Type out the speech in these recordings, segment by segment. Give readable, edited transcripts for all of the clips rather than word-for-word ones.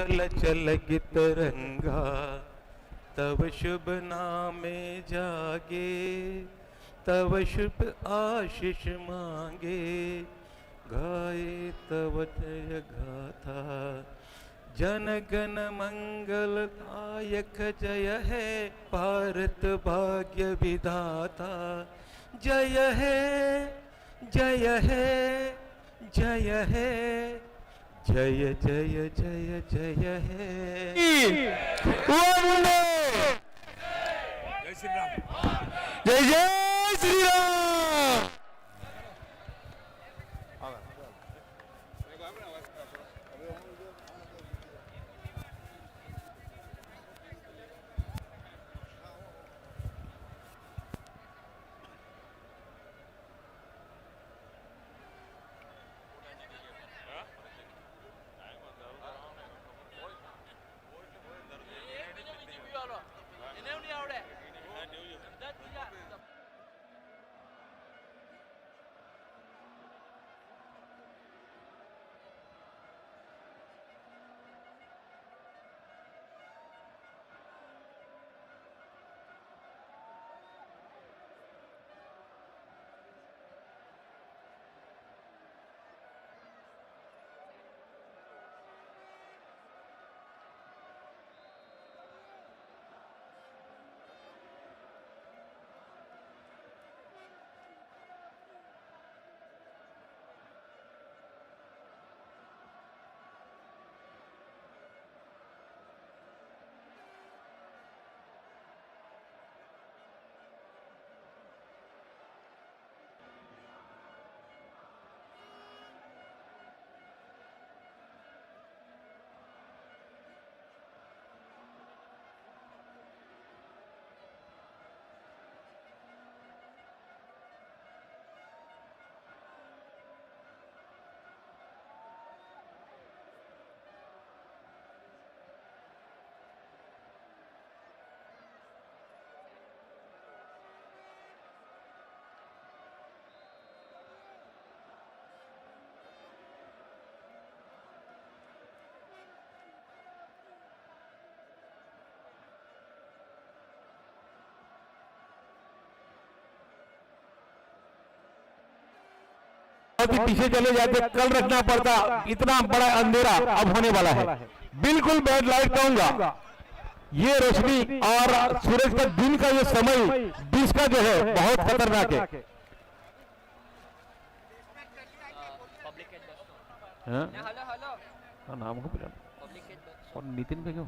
चल चल गितरंगा तब शुभ नामे जागे, तब शुभ आशीष मांगे, गाए तब जय गाथा। जन गण मंगलदायक जय है भारत भाग्य विधाता। जय है जय है जय है, जय जय जय जय है। जय श्री राम, जय जय श्री राम। पीछे चले जाते, कल रखना पड़ता, इतना बड़ा अंधेरा अब होने वाला है। बिल्कुल बैड लाइट कहूंगा, ये रोशनी और सूरज का दिन का ये समय बीच का जो है बहुत खतरनाक है। नाम को और नितिन पे क्यों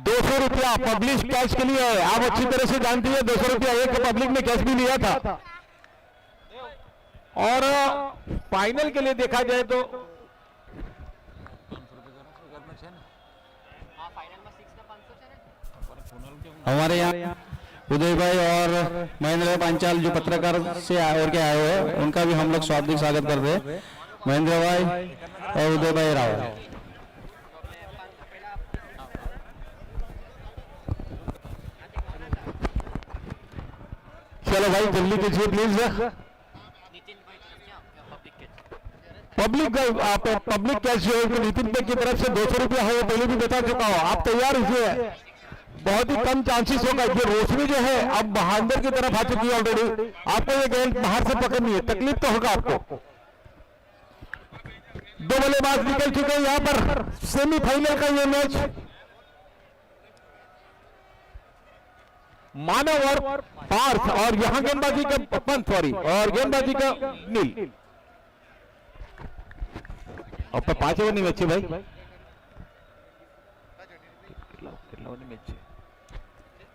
200 रुपया पब्लिक कैश के लिए है। आप अच्छी तरह से जानती है 200 रुपया एक पब्लिक में कैश भी लिया था। और फाइनल के लिए देखा जाए तो हमारे यहाँ उदय भाई और महेंद्र भाई पांचाल जो पत्रकार से और के आए हुए हैं, उनका भी हम लोग स्वागत कर रहे हैं। महेंद्र भाई और उदय भाई राव। चलो भाई जल्दी कीजिए प्लीज। पब्लिक कैश जो है नितिन भाई की तरफ से 200 रुपया है, पहले भी बता चुका हूं। आप तैयार हुए, बहुत ही कम चांसेस होगा। ये रोशनी जो है अब अंदर की तरफ आ चुकी है ऑलरेडी। आपको ये गेंद बाहर से पकड़नी है, तकलीफ तो होगा आपको। 2 बल्लेबाज निकल चुके हैं यहाँ पर सेमीफाइनल का ये मैच। मानव और पार्थ, और यहाँ गेंदबाजी का पंत और गेंदबाजी का नील। अब 5 ओवर नहीं मैच भाई,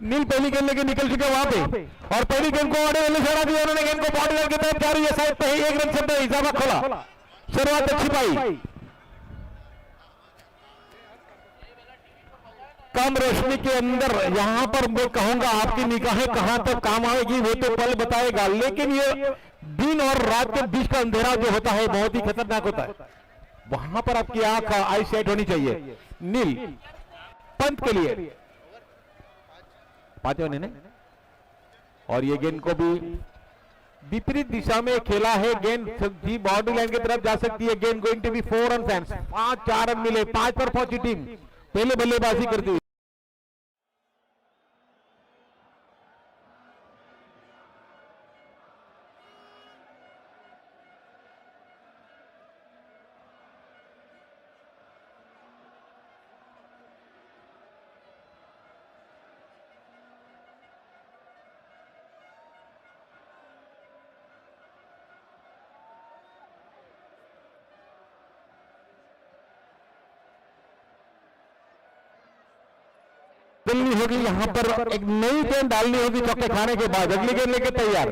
नील पहली गेंद लेके निकल चुके वहां पे, और पहली गेंद को ऑर्डर वाले इशारा दिया उन्होंने। गेंद को बॉर्डर की तरफ जा रही है, साइड पे ही 1 रन से हिसाबा खोला। शुरुआत अच्छी पाई, कम रोशनी के अंदर यहां पर मैं कहूंगा आपकी निगाहें कहां तक काम आएगी वो तो पल बताएगा। लेकिन ये दिन और रात के बीच का अंधेरा जो होता है बहुत ही खतरनाक होता है। वहां पर आपकी आंख आई साइट होनी चाहिए। नील पंत के लिए 5 ओवर ने, और ये गेंद को भी विपरीत दिशा में खेला है, गेंद जी बाउंड्री लाइन की तरफ जा सकती है। गेंद going to be 4 run fans, 4 run मिले, 5 पर पहुंची टीम, पहले बल्लेबाजी करती हुई। डालनी होगी यहाँ पर, एक नई गेंद डालनी होगी चौके खाने के बाद। अगली गेंद लेके तैयार,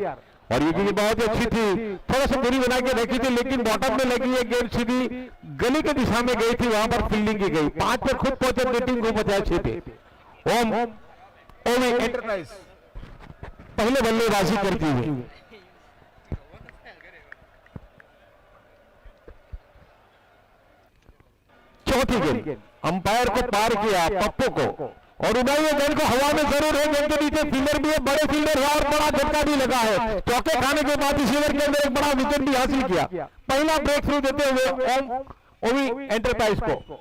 और ये गेंद बहुत ही अच्छी थी, थोड़ा सा दूरी बना के रखी थी, लेकिन बॉटम में लगी है गेंद, सीधी गली की दिशा में गई थी, वहां पर फील्डिंग की गई। 5 पर खुद पहुंचे, टीम को बचाया 6 पे। ओम एंटरप्राइज पहले बल्लेबाजी करती हुई। चौथी गेंद अंपायर को पार किया, पप्पू को, और उड़ाई गेंद को हवा में जरूर है, गेंद के नीचे फील्डर भी है, बड़े फील्डर है, और बड़ा झटका भी लगा है। चौके खाने के बाद इस ओवर के अंदर एक बड़ा विकेट भी हासिल किया, पहला ब्रेक थ्रू देते हुए ओवी एंटरप्राइज को।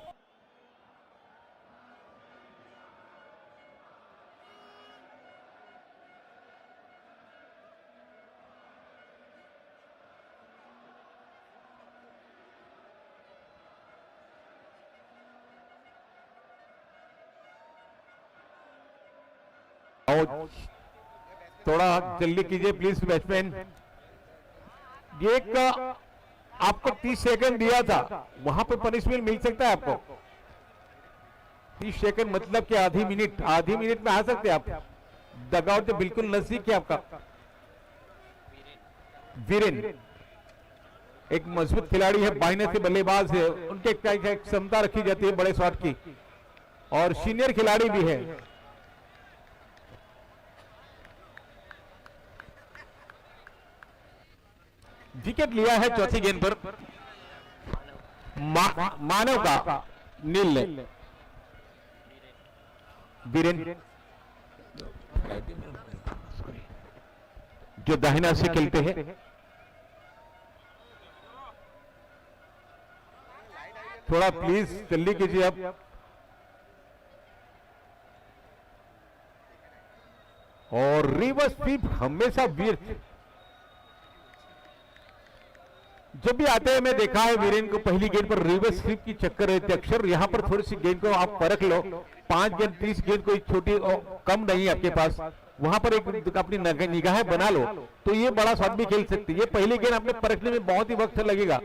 थोड़ा जल्दी कीजिए प्लीज बैट्समैन। ये का आपको 30 सेकंड दिया था, वहां पे पनिशमेंट मिल सकता है आपको। 30 सेकंड मतलब कि आधी मिनट में आ सकते हैं आप। डगआउट तो बिल्कुल नजदीक है आपका। वीरेन एक मजबूत खिलाड़ी है, बाइने से बल्लेबाज है, उनके क्षमता रखी जाती है बड़े शॉट की, और सीनियर खिलाड़ी भी है। विकेट लिया है चौथी गेंद पर मानव का, नील ने। वीरेन जो दाहिना से खेलते हैं, थोड़ा प्लीज जल्दी कीजिए आप। और रिवर्स स्वीप हमेशा वीर जब भी आते हैं, मैं देखा है वीरेन को पहली गेंद पर रिवर्स स्वीप की चक्कर रहती है अक्सर। यहां पर थोड़ी सी गेंद को आप परख लो, 5 गेंद 30 गेंद कोई छोटी कम नहीं है आपके पास, वहां पर एक अपनी निगाहें बना लो तो ये बड़ा शॉट भी खेल सकती है। ये पहली गेंद आपने परखने में बहुत ही वक्त लगेगा।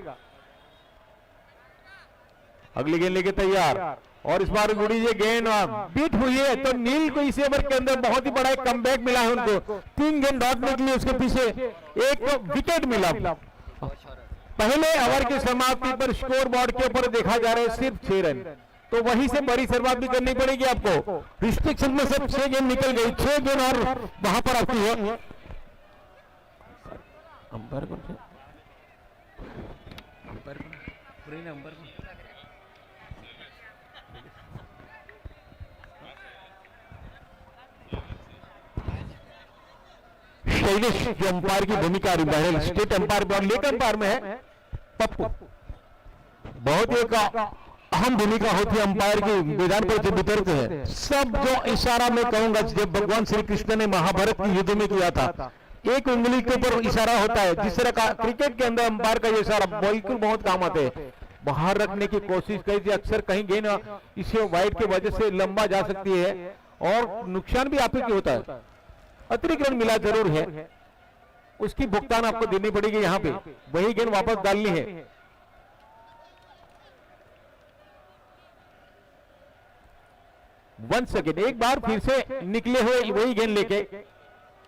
अगली गेंद लेके तैयार, और इस बार गुड़ी ये गेंद बीट हुई है, तो नील को इस ओवर के अंदर बहुत ही बड़ा एक कमबैक मिला है उनको। 3 गेंद डॉट निकली, उसके पीछे एक विकेट मिला। पहले ओवर की समाप्ति पर स्कोर बोर्ड के ऊपर देखा जा रहा है सिर्फ 6 रन, तो वहीं से बड़ी शुरुआत भी करनी पड़ेगी आपको। रिस्ट्रिक्शन में सब 6 गेंद निकल गई, 6 गेंद और वहां पर आपकी है। शैलेश जो अंपायर की भूमिका निभा स्टेट अंपायर और लेक अंपायर में है पप्पू। बहुत एक अहम भूमिका होती है अंपायर की मैदान पर जब उतरते हैं। सब जो इशारा मैं कहूंगा, जब भगवान श्री कृष्ण ने महाभारत की युद्ध में किया था, एक उंगली के ऊपर इशारा होता है, जिस तरह का क्रिकेट के अंदर अंपायर का ये इशारा बिल्कुल बहुत काम आते हैं। बाहर रखने की कोशिश की थी, अक्सर कहीं गेंद इसे वाइड की वजह से लंबा जा सकती है और नुकसान भी आपको होता है। अतिरिक्त रन मिला जरूर है, उसकी भुगतान आपको देनी पड़ेगी। यहाँ पे वही गेंद वापस डालनी है। वन सेकेंड, एक बार फिर से निकले हुए वही गेंद लेके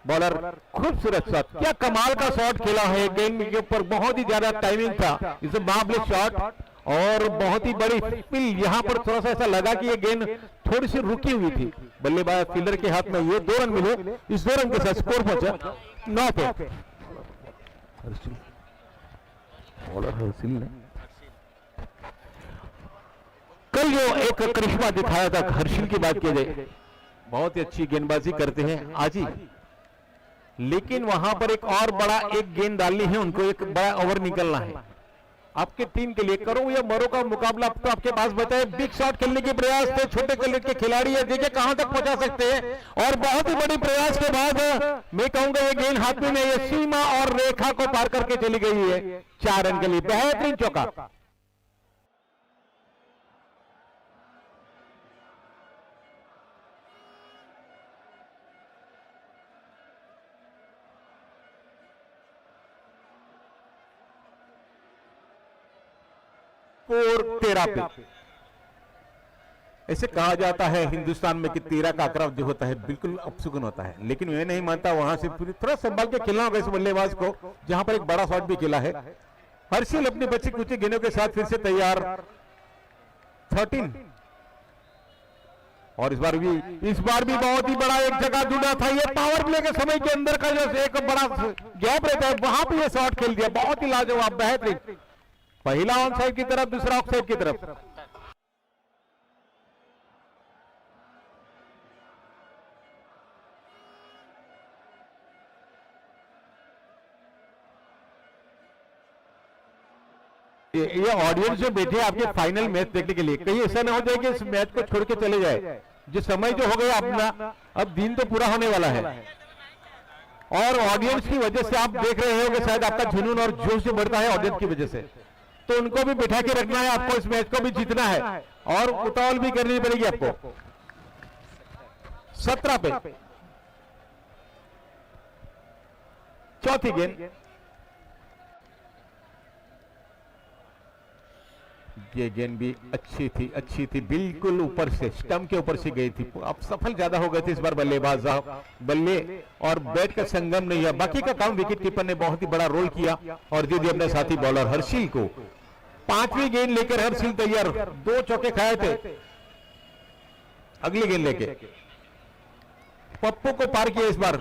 बॉलर, खूबसूरत शॉट, क्या कमाल का शॉट खेला है। गेंद के ऊपर बहुत ही ज्यादा टाइमिंग था, इस मार्वलस शॉट, और बहुत ही बड़ी स्पिल। यहां पर थोड़ा सा ऐसा लगा कि ये गेंद थोड़ी सी रुकी हुई थी, बल्लेबाज फील्डर के हाथ में। ये 2 रन मिले, इस 2 रन के साथ स्कोर पहुंचा 9 पे। बॉलर हर्षिल ने कल जो एक करिश्मा दिखाया था, हर्षिल की बात की जाए, बहुत ही अच्छी गेंदबाजी करते हैं। आज ही लेकिन वहां पर एक और बड़ा एक गेंद डालनी है उनको, एक बड़ा ओवर निकलना है आपके टीम के लिए। करो या मरो का मुकाबला अब तो आपके पास बचा है। बिग शॉट खेलने के प्रयास थे, छोटे कलर के खिलाड़ी है, देखिए कहां तक पहुंचा सकते हैं। और बहुत ही बड़ी प्रयास के बाद मैं कहूंगा ये गेंद हाथ में ये सीमा और रेखा को पार करके चली गई है 4 रन के लिए। बेहतरीन चौका। और 13 पे ऐसे कहा जाता है हिंदुस्तान में कि 13 का आंकड़ा जो होता है बिल्कुल अपशुगन होता है, लेकिन मैं नहीं मानता। वहां से पूरी थोड़ा संभाल के खेलना होगा इस बल्लेबाज को, जहां पर एक बड़ा शॉट भी खेला है। हर्षिल अपनी बच्ची कुछ गेंदों के साथ फिर से तैयार 13। और इस बार भी बहुत ही बड़ा एक जगह जुड़ा था। ये पावर प्ले के समय के अंदर का जो एक बड़ा गैप रहता है वहां पे ये शॉट खेल दिया, बहुत ही लाजवाब बेहतरीन। पहला ऑन साइड की तरफ, दूसरा ऑफ साइड की तरफ। ये ऑडियंस जो बैठे आपके फाइनल मैच देखने के लिए, कहीं ऐसा ना हो जाए कि इस मैच को छोड़ के चले जाए। जो समय जो हो गया अपना, अब दिन तो पूरा होने वाला है और ऑडियंस की वजह से आप देख रहे हो कि शायद आपका जुनून और जोश जो बढ़ता है ऑडियंस की वजह से, तो उनको भी बिठा के रखना है आपको, इस मैच को भी जीतना है और उतावल भी करनी पड़ेगी आपको। 17 पे चौथी गेंद, ये गेंद भी अच्छी थी, बिल्कुल ऊपर से स्टंप के ऊपर से गई थी। अब सफल ज्यादा हो गए थे इस बार बल्लेबाज, बल्ले और बैट का संगम नहीं है। बाकी का काम विकेट कीपर ने बहुत ही बड़ा रोल किया और दे दिया अपने साथी बॉलर हर्षिल को। 5वीं गेंद लेकर हर्षिल तैयार, 2 चौके खाए थे। अगली गेंद लेके पप्पू को पार किया इस बार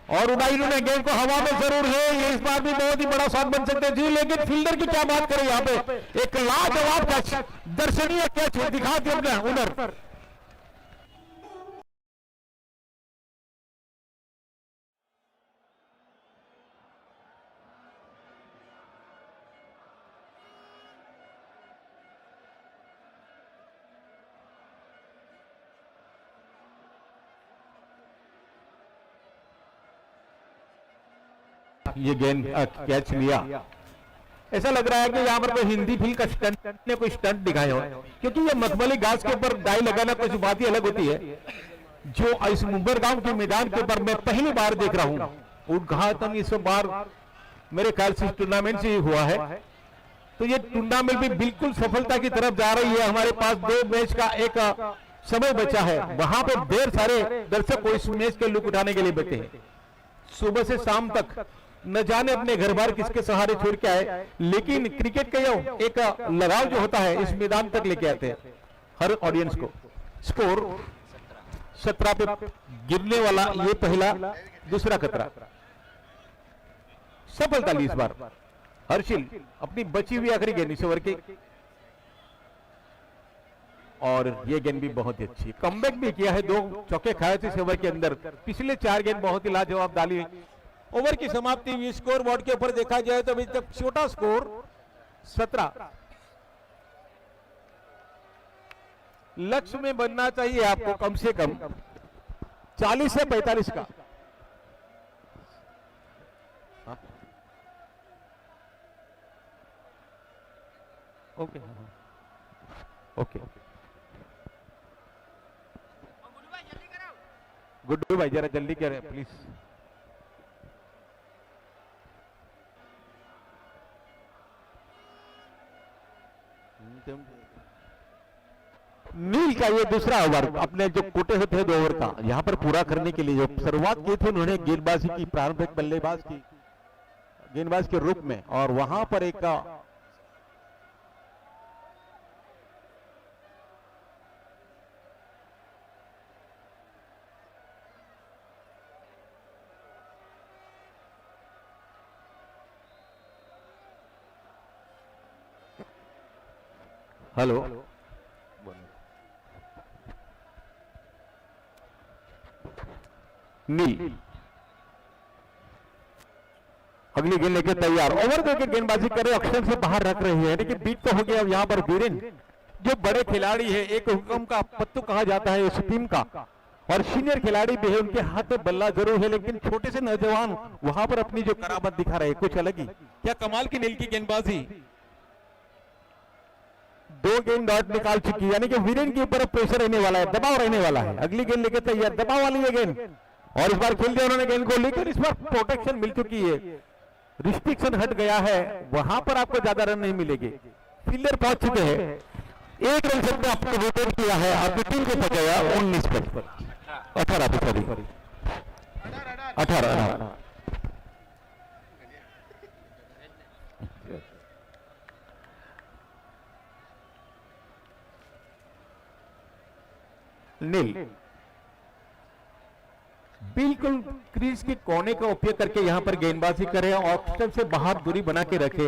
और उड़ाई ने गेंद को हवा में जरूर है। ये इस बार भी बहुत ही बड़ा शॉट बन सकते हैं जी, लेकिन फील्डर की क्या बात करें, यहाँ पे एक लाजवाब कैच, दर्शनीय कैच दिखा दिया उनर। ये गेंद कैच लिया। ऐसा लग रहा है कि यहाँ पर कोई हिंदी फिल्म का स्टंट ने कोई स्टंट दिखाए हो, क्योंकि ये मखमली घास के ऊपर डाई लगाना कुछ बात ही अलग होती है। जो इस मुंबरगांव के मैदान के ऊपर मैं पहली बार देख रहा हूँ, उद्घाटन इस बार मेरे ख्याल से टूर्नामेंट से ही हुआ है, तो ये टूर्नामेंट भी बिल्कुल सफलता की तरफ जा रही है। हमारे पास 2 मैच का एक समय बचा है, वहां पर ढेर सारे दर्शक को इस मैच के लुत्फ उठाने के लिए बैठे हैं। सुबह से शाम तक न जाने अपने घर बार किसके सहारे छोड़ के आए, लेकिन क्रिकेट का एक लगाव जो होता है इस मैदान तक लेके आते हैं हर ऑडियंस को। स्कोर 17 पे गिरने वाला ये पहला, दूसरा खतरा। सफलता ली इस बार हर्षिल अपनी बची हुई आखिरी गेंद इस ओवर की, और ये गेंद भी बहुत ही अच्छी, कमबैक भी किया है। 2 चौके खाए थे इस ओवर के अंदर। पिछले 4 गेंद बहुत ही लाजवाब डाली। ओवर की समाप्ति हुई। स्कोर बोर्ड के ऊपर देखा जाए तो अभी तक छोटा स्कोर 17। लक्ष्य में बनना चाहिए आपको कम से कम 40 से 45 का। ओके ओके, गुड्डू भाई जरा जल्दी करें प्लीज। नील का ये दूसरा ओवर, अपने जो कोटे होते हैं 2 ओवर का, यहां पर पूरा करने के लिए जो शुरुआत की थी उन्होंने गेंदबाजी की, प्रारंभिक बल्लेबाज की गेंदबाज के रूप में, और वहां पर एक हेलो नील अगली गेंद लेके तैयार, ओवर देके गेंदबाजी करे, अक्षर से बाहर रख रही है, लेकिन बीट तो हो गया। अब यहाँ पर वीरेन जो बड़े खिलाड़ी है, एक हुक्म का पत्तू कहा जाता है इस टीम का, और सीनियर खिलाड़ी भी है, उनके हाथ में बल्ला जरूर है, लेकिन छोटे से नौजवान वहां पर अपनी जो करामत दिखा रहे हैं कुछ अलग ही। क्या कमाल की नील की गेंदबाजी, 2 गेंद डॉट निकाल चुकी है, यानी कि वीरेन के ऊपर प्रेशर रहने वाला है, दबाव रहने वाला है। अगली गेंद लेकर तैयार, दबाव वाली है गेंद, और इस बार खेल दिया उन्होंने गेंद को, लेकिन इस बार प्रोटेक्शन मिल चुकी है, रिस्ट्रिक्शन हट गया है, वहां पर आपको ज्यादा रन नहीं मिलेंगे। फील्डर पहुंच चुके हैं, 1 रन से आपको विकेट किया है, आपकी टीम को पहुंचाया 19 पर 18 सॉरी 18 नील बिल्कुल क्रीज के कोने का उपयोग करके यहां पर गेंदबाजी करे और स्टंप से बाहर दूरी बना के रखे।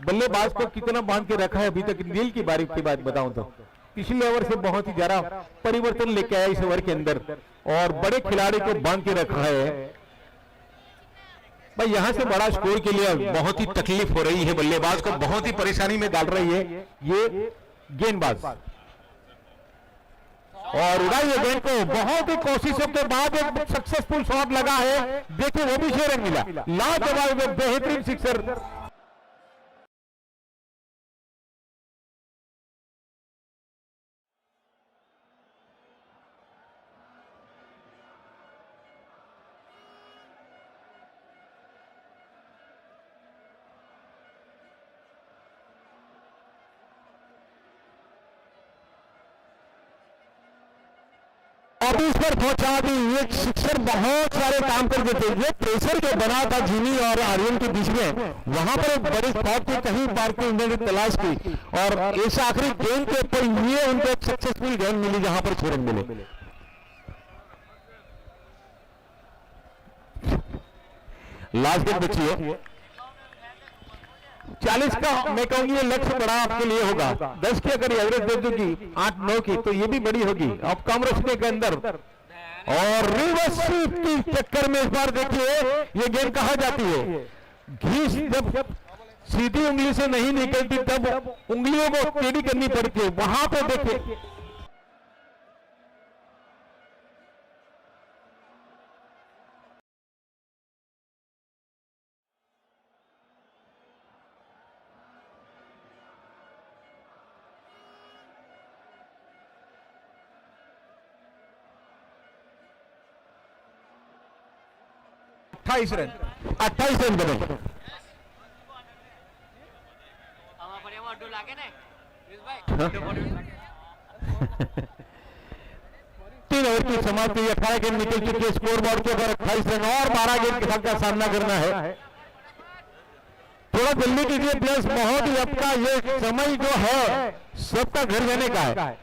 बल्लेबाज को कितना बांध के रखा है अभी तक। नील की बारी की बात बताऊं तो पिछले ओवर से बहुत ही ज्यादा परिवर्तन लेके आया इस ओवर के अंदर और बड़े खिलाड़ी को बांध के रखा है। भाई यहां से बड़ा स्कोर के लिए बहुत ही तकलीफ हो रही है, बल्लेबाज को बहुत ही परेशानी में डाल रही है ये गेंदबाज। और उड़ाई गेंद को बहुत ही कोशिशों के बाद एक सक्सेसफुल शॉट लगा है। देखिए वो भी 6 रन मिला, लाजवाब बेहतरीन सिक्सर। अभी इस पर पहुंचा दी, ये सिक्सर बहुत सारे काम कर देते। ये प्रेशर जो बना था जिमी और आर्यन के बीच में, वहां पर एक बड़ी स्पॉट थी, कहीं बार की उन्होंने तलाश की और इस आखिरी गेंद के ऊपर ये उनको एक सक्सेसफुल गेंद मिली जहां पर 6 रन मिले। लास्ट गेंद बची है 40 का, मैं कहूंगी ये लक्ष्य बड़ा आपके लिए होगा। 10 की अगर एवरेज दे दूंगी 8-9 की तो ये भी बड़ी होगी। अब कम रखने के अंदर और रिवर्स स्वीप की चक्कर में इस बार देखिए ये गेंद कहा जाती है, घीस जब सीधी उंगली से नहीं निकलती तब उंगलियों को टेढ़ी करनी पड़ती है, वहां पे देखिए अट्ठाईस रन बने। तीन ओवर की समाप्ति, 18 गेंद निकल चुकी है स्कोर बोर्ड के ऊपर 28 रन और 12 गेंद के साथ का सामना करना है। थोड़ा जल्दी कीजिए प्लस, बहुत ही आपका ये समय जो है सबका घर जाने का है।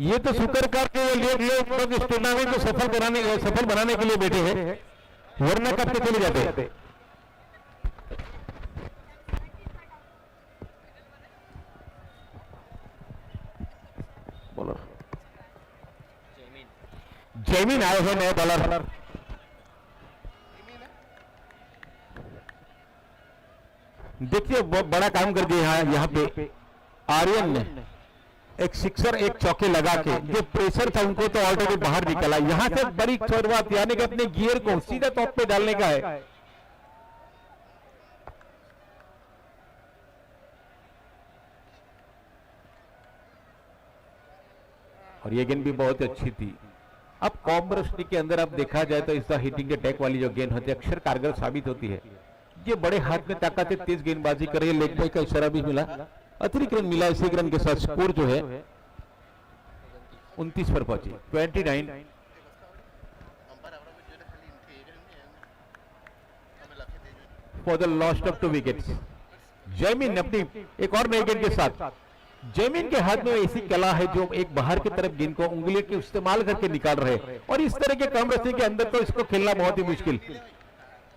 ये तो शुक्र करके लोग इस टूर्नामेंट को सफल बनाने के लिए बैठे हैं, वरना कब के चले जाते। बोलो जैमिन आए हैं नए बॉलर। देखिए बहुत बड़ा काम कर दिया यहाँ पे आर्यन ने, एक सिक्सर एक चौके लगा के, जो प्रेशर था उनको तो ऑलरेडी बाहर निकला। यहां से बड़ी शुरुआत यानी कि अपने गियर को सीधा टॉप पे डालने का है। और ये गेंद भी बहुत अच्छी थी। अब कॉम रोशनी के अंदर अब देखा जाए तो इसका हिटिंग के टैक वाली जो गेंद होती है अक्सर कारगर साबित होती है। ये बड़े हाथ में ताकत है, तेज गेंदबाजी कर रही है, लेग बाई का इशारा भी मिला, अतिरिक्त रन मिला। इसी रन के साथ स्कोर जो है 29 पर पहुंची 29 for the lost of 2 wickets. Jaimin अपनी एक और नई गेंद के साथ, जैमिन के हाथ में ऐसी कला है जो एक बाहर की तरफ गेंद को उंगली के इस्तेमाल करके निकाल रहे हैं और इस तरह के कम रस्ते के अंदर तो इसको खेलना बहुत ही मुश्किल।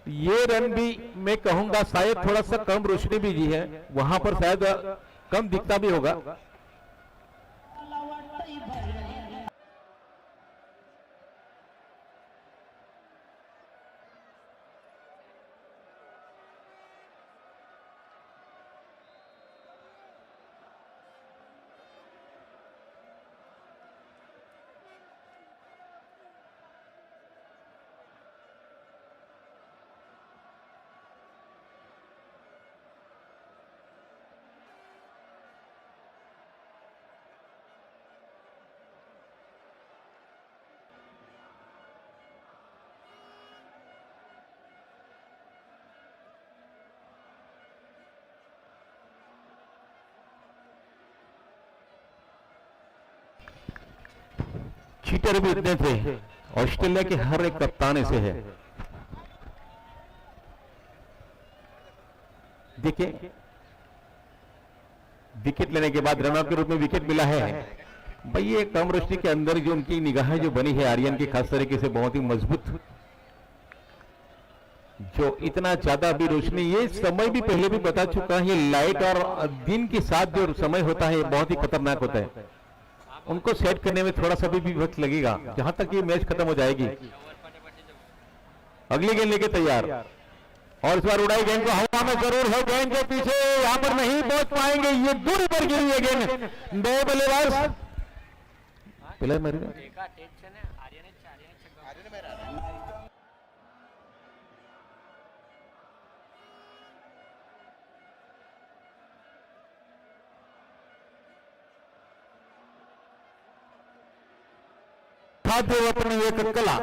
ये रन भी मैं कहूंगा शायद थोड़ा सा कम रोशनी भी जी है, वहां पर शायद कम दिखता भी होगा। चीटर भी इतने थे, ऑस्ट्रेलिया के हर एक कप्तान ऐसे है। देखिए विकेट लेने के बाद रनआउट के रूप में विकेट मिला है भाई। ये कम रोशनी के अंदर जो उनकी निगाहें जो बनी है आर्यन की, खास तरीके से बहुत ही मजबूत, जो इतना ज्यादा भी रोशनी, ये समय भी पहले भी बता चुका है, ये लाइट और दिन के साथ जो समय होता है बहुत ही खतरनाक होता है। उनको सेट करने में थोड़ा सा भी वक्त लगेगा, जहां तक ये मैच खत्म हो जाएगी। अगली गेंद लेके तैयार, और इस बार उड़ाई गेंद को हवा में जरूर है, गेंद के पीछे यहां पर नहीं पहुंच पाएंगे, ये दूरी पर गिरी है गेंद। दो बल्लेबाज प्लेयर मर गए। अपनी एक कला,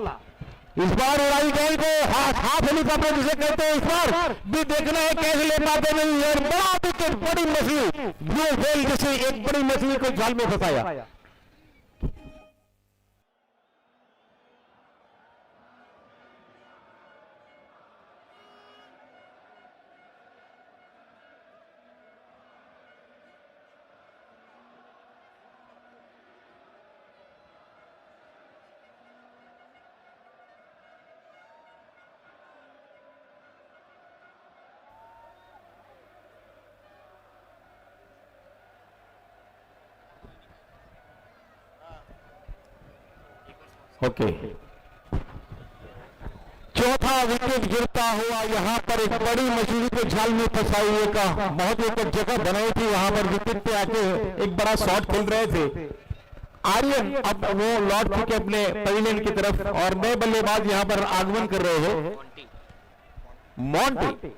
इस बार उड़ाई गेंद को हाफ हेलीकॉप्टर जिसे कहते हैं, इस बार भी देखना है कैसे ले पाते नहीं। और बड़ा विकेट, बड़ी मछली, ब्लू व्हेल जैसे एक बड़ी मछली को जाल में फंसाया। ओके, चौथा विकेट गिरता हुआ यहां पर एक बड़ी मछली को जाल में फंसाई का बहुत एक जगह बनाई थी, वहां पर विकेट पे आके एक बड़ा शॉट खेल रहे थे आर्यन। अब वो लौट चुके अपने पवेलियन की तरफ और नए बल्लेबाज यहां पर आगमन कर रहे हैं, मॉन्टी।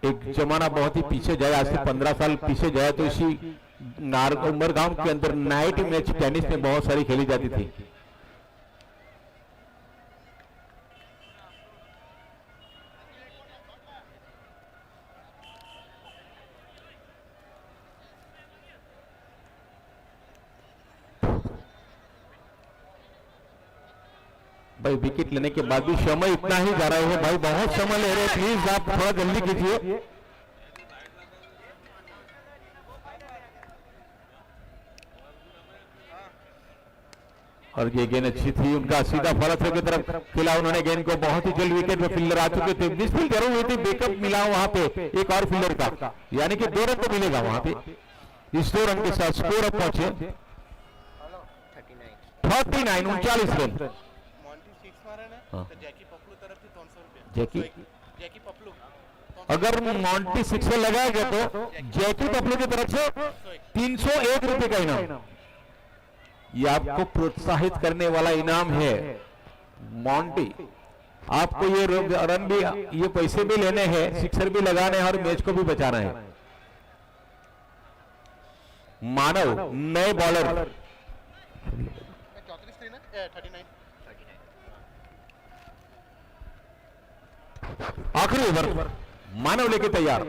एक जमाना बहुत ही पीछे जाया, आज से 15 साल पीछे जाया तो इसी उमरगांव के अंदर नाइट मैच टेनिस में बहुत सारी खेली जाती थी। भाई विकेट लेने के बाद भी समय इतना ही जा रहा है भाई, बहुत समय ले रहे हैं, प्लीज आप थोड़ा जल्दी कीजिए। और ये गेंद अच्छी थी उनका, सीधा फॉलोथ्रू की तरफ खेला उन्होंने गेंद को, बहुत ही जल्द विकेट में फील्डर आ चुके थे, मिस फील्ड जरूर हुई थी, बैकअप मिला वहां पे एक और फील्डर का, यानी कि 2 रन तो मिलेगा वहां पे। इस 2 रन के साथ स्कोर अप पहुंचे 39, 39 रन। जैकी अगर मॉन्टी 6 लगाएगा तो जैकी पपलू की तरफ से 301 रुपए का इनाम, ये आपको प्रोत्साहित करने वाला इनाम है। मॉन्टी आपको ये रन भी, ये पैसे भी लेने हैं, सिक्सर भी लगाने हैं और मैच को भी बचाना है। मानव नए बॉलर, आखिरी ओवर मानव लेके तैयार,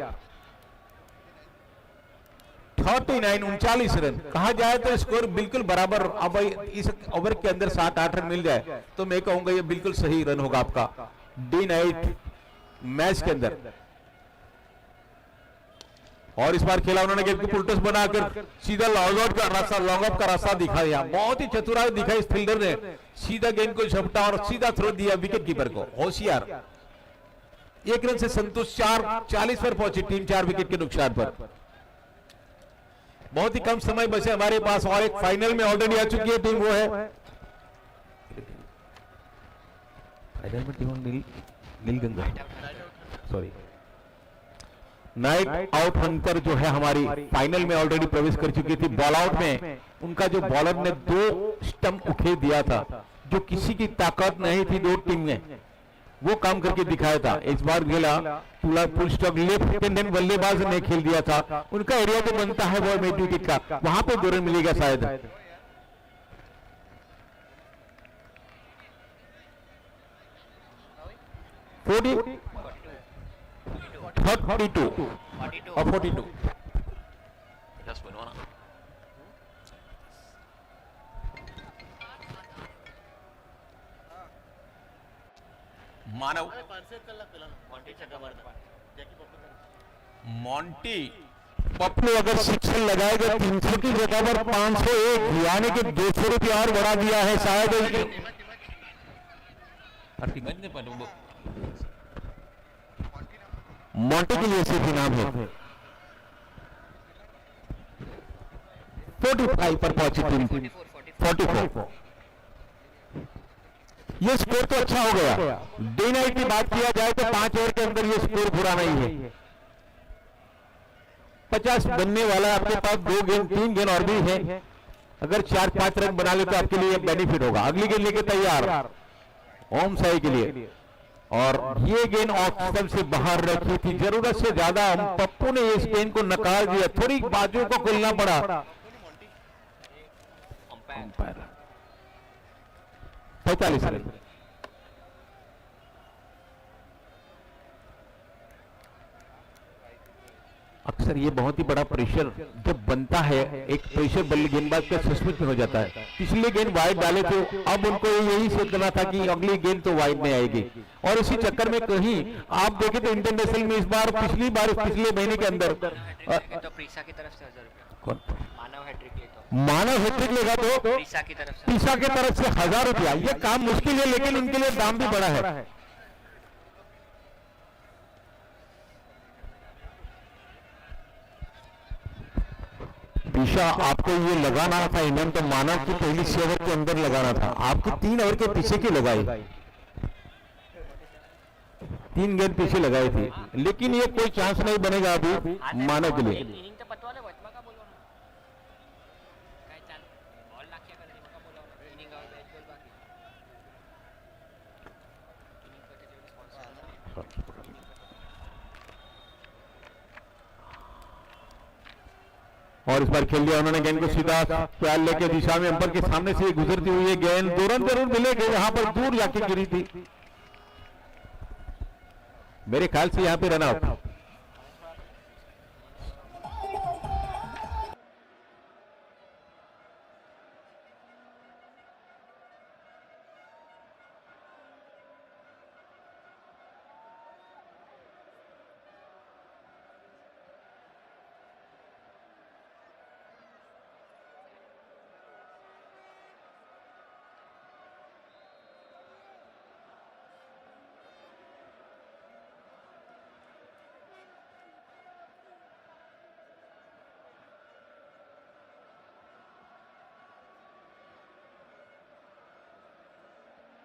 39, 39 रन। कहा जाए तो स्कोर बिल्कुल बराबर, अब इस ओवर के अंदर 7-8 रन मिल जाए तो मैं कहूंगा ये बिल्कुल सही रन होगा आपका डे नाइट मैच के अंदर। और इस बार खेला उन्होंने गेंद को पुलटस बनाकर सीधा लॉन्ग आउट का रास्ता, लॉन्ग ऑफ का रास्ता दिखाया, बहुत ही चतुराई दिखाई इस फील्डर ने, सीधा गेंद को झपटा और सीधा थ्रो दिया विकेट कीपर को, होशियार। 1 रन से संतोष 40 पर पहुंची टीम, 4 विकेट के नुकसान पर। बहुत ही कम समय बचे हमारे पास और एक फाइनल में ऑलरेडी आ चुकी है टीम, वो है फाइनल में team Neelganga, sorry night out hunter जो है हमारी फाइनल में ऑलरेडी प्रवेश कर चुकी थी। बॉल आउट में उनका जो बॉलर ने 2 स्टंप उखेड़ दिया था, जो किसी की ताकत नहीं थी 2 टीम में, वो काम करके दिखाया था। इस बार गेला पूरा फुल स्टॉक लेफ्ट हैंड बल्लेबाज ने खेल दिया था, उनका एरिया जो बनता है वो मिड विकेट का, वहां पे 2 रन मिलेगा शायद। 42 और 42। Just one more. मानव मॉन्टी पप्पू अगर शिक्षण लगाएगा 300 की जगह पर 501 यानी कि 200 रुपया और बढ़ा दिया है शायद मॉन्टी के लिए सिर्फ इनाम है 45 पर पहुंची टीम 44। ये स्कोर तो अच्छा हो गया। डे नाइट की बात किया जाए तो 5 ओवर के अंदर ये स्कोर बुरा नहीं है। 50 बनने वाला आपके पास 2 गेंद 3 गेंद और भी है। अगर 4-5 रन बना ले तो आपके लिए बेनिफिट होगा। अगली गेंद लेके तैयार ओम साई के लिए, और ये गेंद ऑफ स्टंप से बाहर रखी थी। जरूरत से ज्यादा पप्पू ने इस गेंद को नकार दिया, थोड़ी बाजू को खुलना पड़ा। 45 रन। अक्सर ये बहुत ही बड़ा प्रेशर जब बनता है, एक प्रेशर बल्ले गेंदबाज का सचमुच में हो जाता है। पिछले गेंद वाइड डाले थे, अब उनको यही सोचना था कि अगली गेंद तो वाइड में आएगी, और इसी चक्कर में कहीं आप देखें तो इंटरनेशनल में इस बार पिछले महीने के अंदर तो प्रीसा की तरफ से 1000 रुपया। कौन मानव हैट्रिक ले तो मानव हैट्रिक लेगा तो प्रीसा की तरफ से पीसा की तरफ से 1000 रुपया। ये काम मुश्किल है लेकिन इनके लिए दाम भी बड़ा है। पीछा आपको ये लगाना था इनाम तो मानव की पहली 6 ओवर के अंदर लगाना था, आपकी 3 ओवर के पीछे की लगाई, 3 गेंद पीछे लगाई थी, लेकिन ये कोई चांस नहीं बनेगा अभी मानव के लिए। इनिंग तो पतवाले वचमा का बोलवा काय चाल बॉल नाख्या कर दे मका बोलवा इनिंग और मैच बॉल बाकी इनिंग को जो रिस्पांस और इस बार खेल लिया उन्होंने गेंद को सीधा प्याल लेके दिशा में अंपर के सामने से गुजरती हुई गेंद 2 रन जरूर मिलेंगे, यहां पर दूर जाके गिरी थी, मेरे ख्याल से यहां पे रन आउट।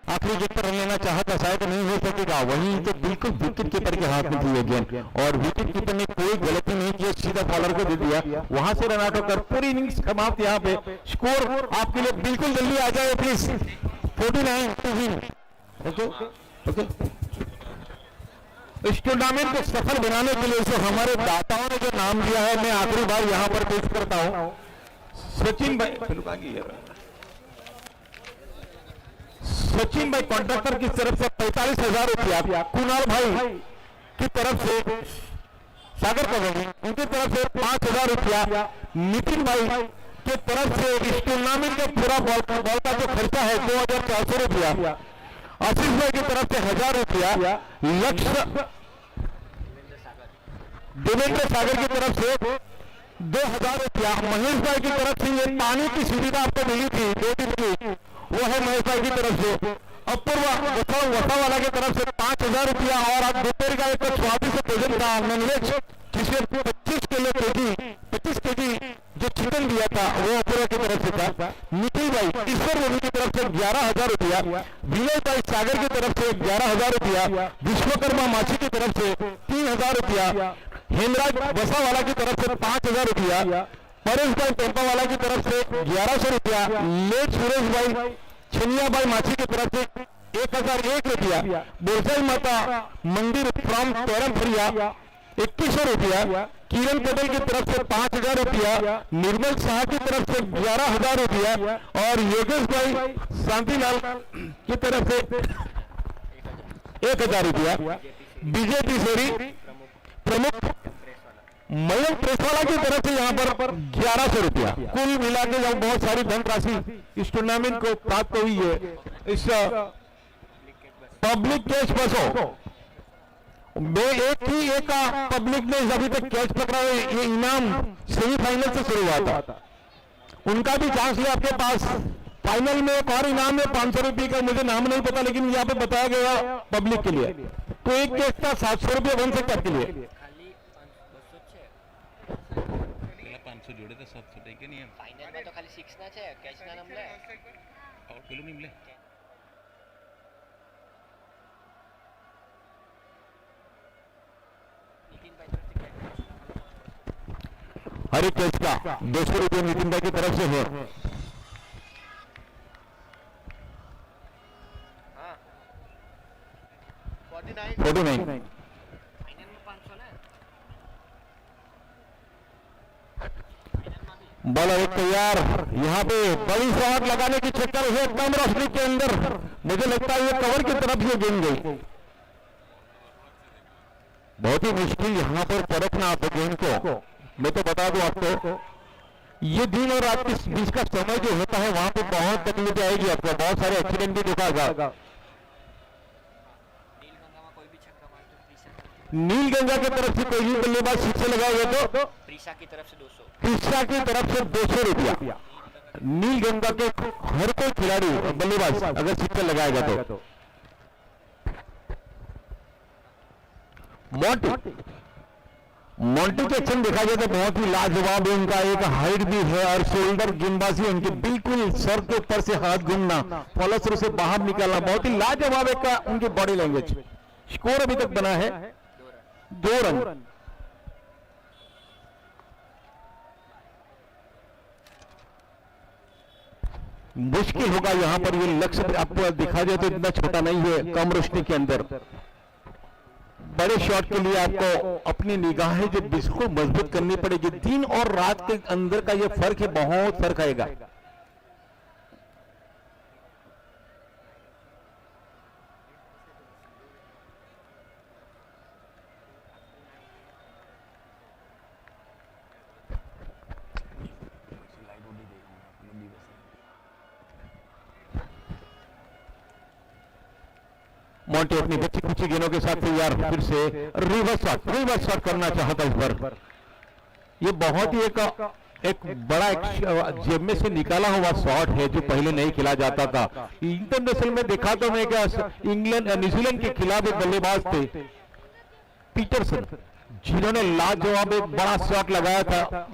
आखिरी विकेट पर रन लेना चाहा था, शायद नहीं हो सकेगा, वहीं तो बिल्कुल विकेट कीपर के हाथ में थी ये गेंद, और विकेट कीपर ने कोई गलती नहीं की, सीधा बॉलर को दे दिया, वहां से रन आउट होकर पूरी इनिंग्स समाप्त। यहाँ पे स्कोर आपके लिए बिल्कुल जल्दी आ जाए please, 49 to win. Okay okay, इस टूर्नामेंट को सफल बनाने के लिए जो हमारे दाताओं ने जो नाम दिया है, मैं आखिरी बार यहाँ पर पेश करता हूँ। सचिन भाई कॉन्ट्रैक्टर की तरफ से 45,000 रुपया, कुणाल भाई की तरफ से सागर कॉलोनी उनकी तरफ से 5,000 रुपया, नितिन भाई की तरफ से इस टूर्नामेंट का पूरा बॉल का जो खर्चा है 2,400 रुपया, आशीष भाई की तरफ से 1,000 रुपया, लक्ष्य देवेंद्र सागर की तरफ से 2,000 रुपया, महेश भाई की तरफ से ये पानी की सुविधा आपको मिली थी 2 दिन की, वो है महेश भाई की तरफ से, अपूर्व वसावाला की तरफ से 5,000 रुपया, और आप दोपहर का एक स्वादिष्ट भोजन का नॉनवेज जिसमें 25 केजी जो चिकन दिया था वो अपूर्व की तरफ से था, निखिल भाई ईश्वर मोदी की तरफ से 11,000 रुपया, विनय भाई सागर की तरफ से 11,000 रुपया, विश्वकर्मा माछी की तरफ से 3,000 रुपया, हेमराज वसावाला की तरफ से 5,000 रुपया, परेश भाई टेम्पावाला की तरफ से 1,100 रुपया, लेट सुरेश भाई छनिया भाई माछी की तरफ से 1,001 रुपया, बोरसाई माता मंदिर फ्रॉम तेरमफरिया 2,100 रुपया, किरण पटेल की तरफ से 5,000 रुपया, निर्मल शाह की तरफ से 11,000 रुपया, और योगेश भाई शांतिलाल की तरफ से 1,000 रुपया, बीजेपी सेरी प्रमुख मयंक प्रेसवाला की तरफ से यहाँ पर 1100 रुपया कुल मिला के जब बहुत सारी धनराशि इस टूर्नामेंट को प्राप्त हुई है। इस पब्लिक कैच बसों में एक पब्लिक ने अभी तक कैच पकड़ा है। ये इनाम सेमीफाइनल से शुरू हुआ था, उनका भी चांस है आपके पास। फाइनल में एक और इनाम है 500 रुपये का, मुझे नाम नहीं पता लेकिन यहाँ पे बताया गया पब्लिक के लिए। तो एक कैच था 700 रुपये वन सेक्टर के लिए। खाली 206 પેલા 500 જોડે તો 700 થઈ કે નહીં એમ ફાઇનલ માં તો ખાલી 6 ના છે કેચ ના નામ લે और પેલું નહીં મળે नितिन भाई तरफ से क्या हर एक कैच का 200 रुपये नितिन भाई की तरफ से है। हां 49 फाइनल में 500 ना बॉलर एक तैयार। यहाँ पे बड़ी शॉट लगाने की चक्कर है कम रोशनी के अंदर, मुझे लगता है ये कवर की तरफ से गेंद गई। बहुत ही मुश्किल यहाँ पर परखना आप गेंद को। मैं तो बता दूं आपको, ये दिन और रात के बीच का समय जो होता है वहां पे बहुत तकलीफ आएगी आपको, बहुत सारे एक्सीडेंट भी देखा जाएगा। नीलगंगा में कोई भी छक्का मारे तो प्रीसा नील गंगा की तरफ से कोई भी बल्लेबाज सिक्स लगाएगा तो प्रीसा की तरफ से 200 तीसरा की तरफ से 200 रुपया। नील गंगा के हर कोई खिलाड़ी बल्लेबाज अगर सिक्स लगाएगा तो। मोंटी के एक्शन देखा जाए तो बहुत ही लाजवाब है। उनका एक हाइट भी है और शोल्डर गेंदबाजी उनकी बिल्कुल सर के ऊपर से हाथ घूमना, फॉलो थ्रू से बाहर निकालना, बहुत ही लाजवाब है उनकी बॉडी लैंग्वेज। स्कोर अभी तक बना है 2 रन। मुश्किल होगा यहाँ पर, ये लक्ष्य आपको दिखा जाए तो इतना छोटा नहीं है कम रोशनी के अंदर। बड़े शॉट के लिए आपको अपनी निगाहें जो बिल्कुल मजबूत करनी पड़ेगी। दिन और रात के अंदर का ये फर्क है, बहुत फर्क आएगा। मोंटी अपनी बच्ची कुची गेंदों के साथ तैयार, फिर से रिवर्स शॉट करना चाहता इस पर। ये बहुत ही एक बड़ा जेब में से निकाला हुआ शॉट है जो पहले नहीं खेला जाता था। इंटरनेशनल में देखा तो मैं क्या, इंग्लैंड न्यूजीलैंड के खिलाफ एक बल्लेबाज थे पीटरसन, जिन्होंने लाजवाब एक बड़ा शॉट लगाया था।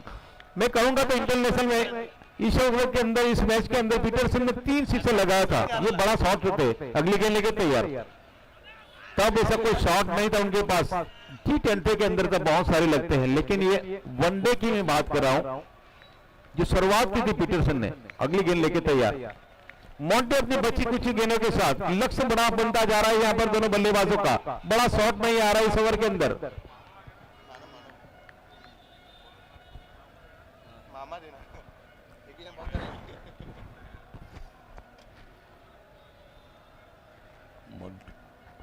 मैं कहूंगा तो इंटरनेशनल में इस ओवर के अंदर, इस मैच के अंदर पीटरसन ने 3 सिक्सर लगाया था। ये बड़ा शॉट होते, अगली गेंद लेके तैयार। तब ऐसा कोई शॉट नहीं था उनके पास। T20 के अंदर तो बहुत सारे लगते हैं, लेकिन ये वनडे की मैं बात कर रहा हूं जो शुरुआत की थी पीटरसन ने। अगली गेंद लेके तैयार। मोंटे अपनी बच्ची कुची गेंदों के साथ, लक्ष्य बड़ा बनता जा रहा है यहाँ पर दोनों बल्लेबाजों का। बड़ा शॉट नहीं आ रहा है इस ओवर के अंदर।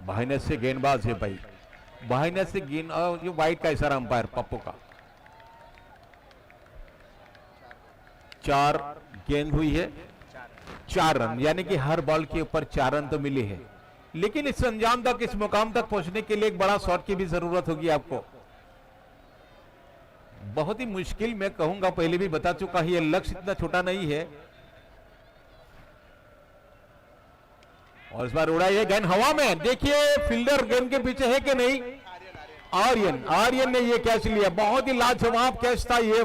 बाहिनेस से गेंदबाज है भाई, बाहिनेस से गेंद, और ये वाइट का इशारा अंपायर पप्पू का। 4 गेंद हुई है, 4 रन, यानी कि हर बॉल के ऊपर 4 रन तो मिले हैं। लेकिन इस अंजाम तक, इस मुकाम तक पहुंचने के लिए एक बड़ा शॉट की भी जरूरत होगी आपको। बहुत ही मुश्किल, मैं कहूंगा पहले भी बता चुका है, ये लक्ष्य इतना छोटा नहीं है। और इस बार उड़ा ये गेंद हवा में, देखिए फील्डर गेंद के पीछे है कि नहीं। आर्यन ने ये कैच लिया, बहुत ही लाजवाब कैच था ये।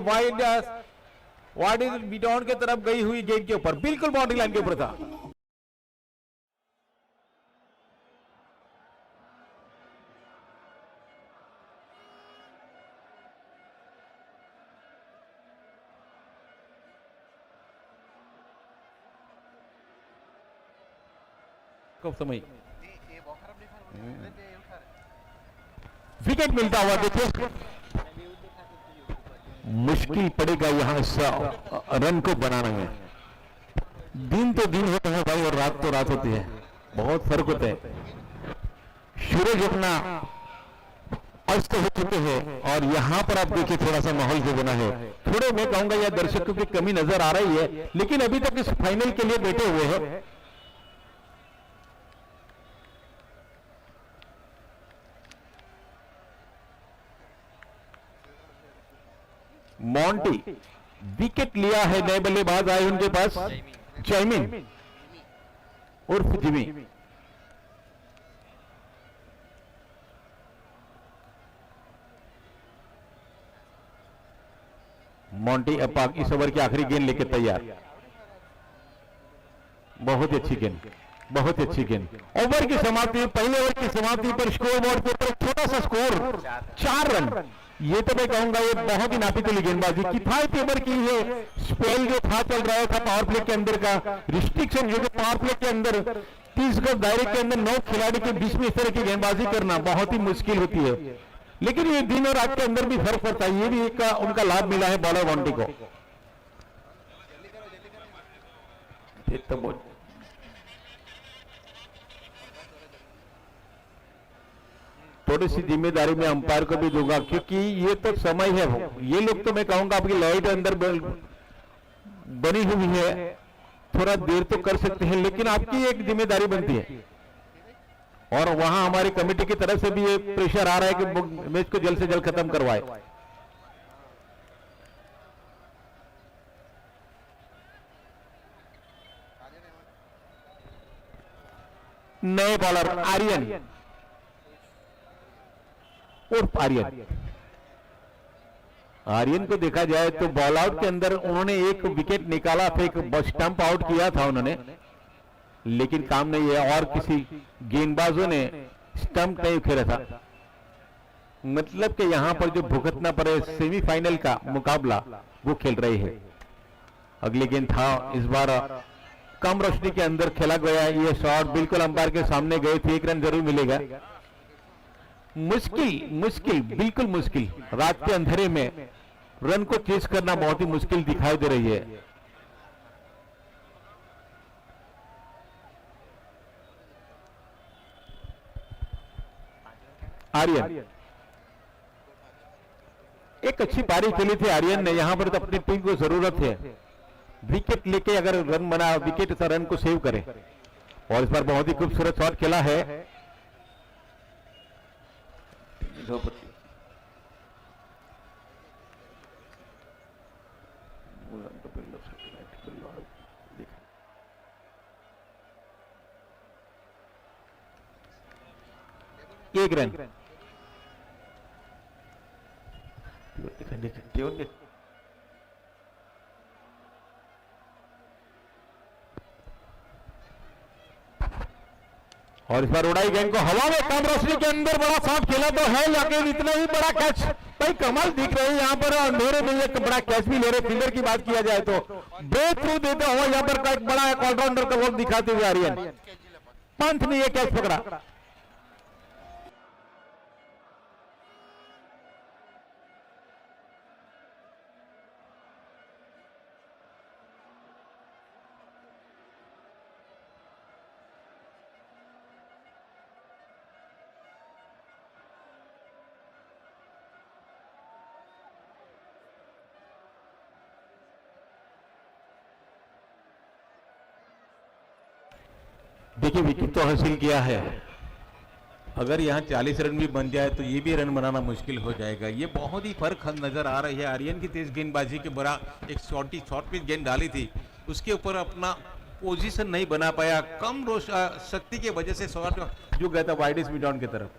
वाइड बिडॉन के तरफ गई हुई गेंद के ऊपर, बिल्कुल बाउंड्री लाइन के ऊपर था। कब समय विकेट मिलता हुआ देखिए, मुश्किल पड़ेगा यहां इस रन को बनाने में। दिन तो दिन होता है भाई और रात तो रात होती है, बहुत फर्क होता है। सूरज अपना अस्त हो चुके हैं और यहाँ पर आप देखिए थोड़ा सा माहौल जो बना है, थोड़े मैं कहूंगा यह दर्शकों की कमी नजर आ रही है, लेकिन अभी तक इस फाइनल के लिए बैठे हुए हैं। मॉन्टी विकेट लिया है, नए बल्लेबाज आए उनके पास, जैमिन उर्फ जिमी। मॉन्टी अब इस ओवर की आखिरी गेंद लेके तैयार। बहुत ही अच्छी गेंद, बहुत ही अच्छी गेंद। ओवर की समाप्ति, पहले ओवर की समाप्ति पर स्कोर बोर्ड के ऊपर छोटा सा स्कोर 4 रन। ये तो मैं कहूंगा ये बहुत ही नापीतुली गेंदबाजी, किफायती ओवर की है। स्पेल जो था चल रहा था पावर प्ले के अंदर का, रिस्ट्रिक्शन जो पावर प्ले के अंदर 30 गज दायरे के अंदर 9 खिलाड़ी के बीच में इस तरह की गेंदबाजी करना बहुत ही मुश्किल होती है, लेकिन ये दिन और रात के अंदर भी फर्क पड़ता है। ये भी एक उनका लाभ मिला है बॉलर मॉन्टी को। थोड़ी सी जिम्मेदारी में अंपायर को भी दूंगा, क्योंकि ये तो समय है, ये लोग तो मैं कहूंगा आपकी लाइट अंदर बनी हुई है, थोड़ा देर तो कर सकते हैं, लेकिन आपकी एक जिम्मेदारी बनती है। और वहां हमारी कमेटी की तरफ से भी ये प्रेशर आ रहा है कि मैच को जल्द से जल्द खत्म करवाए। नए बॉलर आर्यन उर्फ आर्यन। आर्यन को देखा जाए तो बॉल आउट के अंदर उन्होंने एक विकेट निकाला था, एक स्टंप आउट किया था उन्होंने, लेकिन काम नहीं है और किसी गेंदबाजों ने स्टंप नहीं खेला था। मतलब कि यहां पर जो भुगतना पड़े सेमीफाइनल का मुकाबला वो खेल रहे हैं। अगली गेंद था, इस बार कम रोशनी के अंदर खेला गया ये शॉट, बिल्कुल अंपायर के सामने गए थे, 1 रन जरूर मिलेगा। मुश्किल मुश्किल बिल्कुल मुश्किल, रात के अंधेरे में रन को चेस करना बहुत ही मुश्किल दिखाई दे रही है। आर्यन एक अच्छी पारी खेली थी आर्यन ने, यहां पर तो अपनी टीम को जरूरत है विकेट लेके, अगर रन बना विकेट से रन को सेव करे, और इस बार बहुत ही खूबसूरत शॉट खेला है। एक रन और इस बार उड़ाई गेंद को हवा में कम रोशनी के अंदर बड़ा शॉट खेला तो है, लेकिन इतना ही बड़ा कैच भाई कमाल दिख रहे हैं यहाँ पर। अंधेरे में एक बड़ा कैच भी ले रहे, फील्डर की बात किया जाए तो ब्रेक थ्रू देते हुए यहाँ पर एक बड़ा ऑलराउंडर का वर्क दिखाते हुए आर्यन, पंथ ने यह कैच पकड़ा। देखिए विकेट तो हासिल किया है, अगर यहाँ 40 रन भी बन जाए तो ये भी रन बनाना मुश्किल हो जाएगा। ये बहुत ही फर्क नजर आ रही है। आर्यन की तेज गेंदबाजी के बड़ा एक शॉर्ट पिच गेंद डाली थी, उसके ऊपर अपना पोजीशन नहीं बना पाया, कम शक्ति की वजह से शॉट जो गया था वाइड मिड ऑन की तरफ।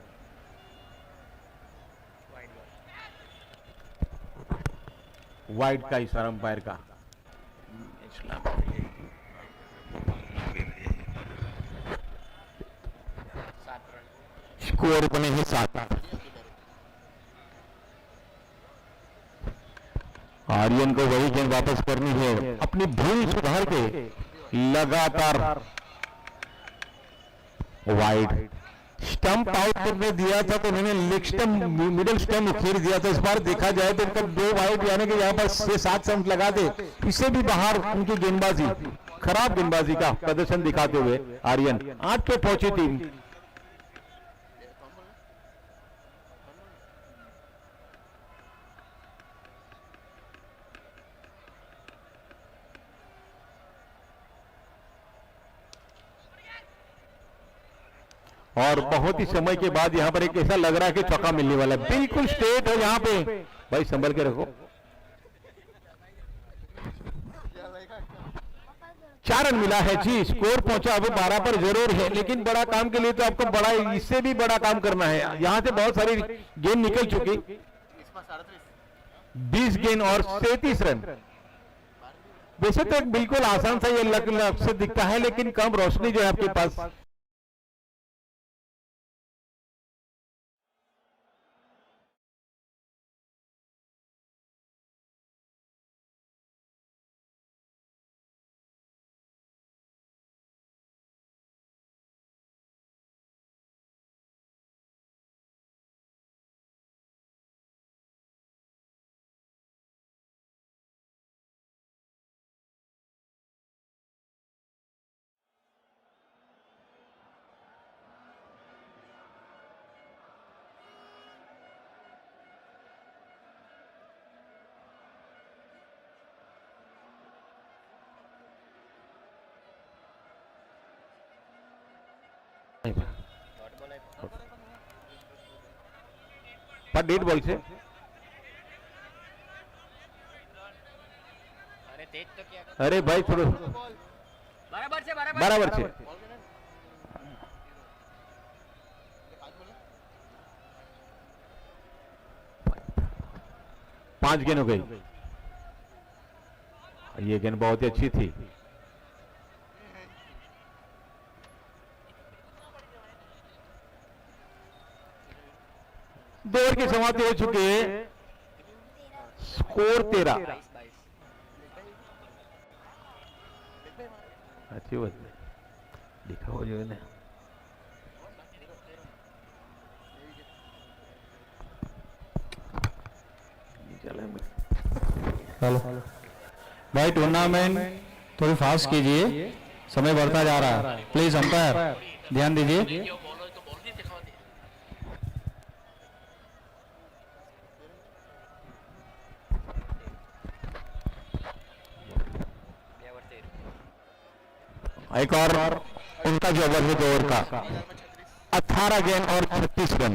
वाइड का इशारा अंपायर का। स्कोर बने हैं 7। आर्यन को वही गेंद वापस करनी है, अपनी भूल सुधार के लगातार वाइड स्टंप आउट करने दिया था तो उन्होंने लेग स्टंप मिडिल स्टंप उखेड़ दिया था। इस बार देखा जाए तो उनका 2 वाइड यानी कि यहाँ पर 6-7 स्टंप लगा दे, इससे भी बाहर उनकी गेंदबाजी, खराब गेंदबाजी का प्रदर्शन दिखाते हुए आर्यन 8 पे पहुंची टीम। और बहुत ही समय के बाद यहाँ पर एक ऐसा लग रहा है कि चौका मिलने वाला है, बिल्कुल स्ट्रेट है यहाँ पे। भाई संभल के रखो। 4 रन मिला है जी, स्कोर पहुंचा अब 12 पर जरूर है, लेकिन बड़ा काम के लिए तो आपको बड़ा, इससे भी बड़ा काम करना है। यहां से बहुत सारी गेंद निकल चुकी, 20 गेंद और 37 रन। वैसे तो एक बिल्कुल आसान सा ये लक्ष्य से दिखता है, लेकिन कम रोशनी जो है आपके पास। पर डेट बॉल से अरे तेज तो क्या कर, अरे भाई थोड़ा बराबर से से 5 गेंद हो गई। ये गेंद बहुत ही अच्छी थी। दो ओवर की समाप्ति हो चुकी है, स्कोर 13। 22 अच्छी बात है, लिखा हो जो है। हेलो भाई, टूर्नामेंट थोड़ी फास्ट कीजिए, समय बढ़ता जा रहा है। प्लीज अंपायर ध्यान दीजिए। एक और उनका जो ओवर है 2 ओवर का, 18 गेंद और 36 रन।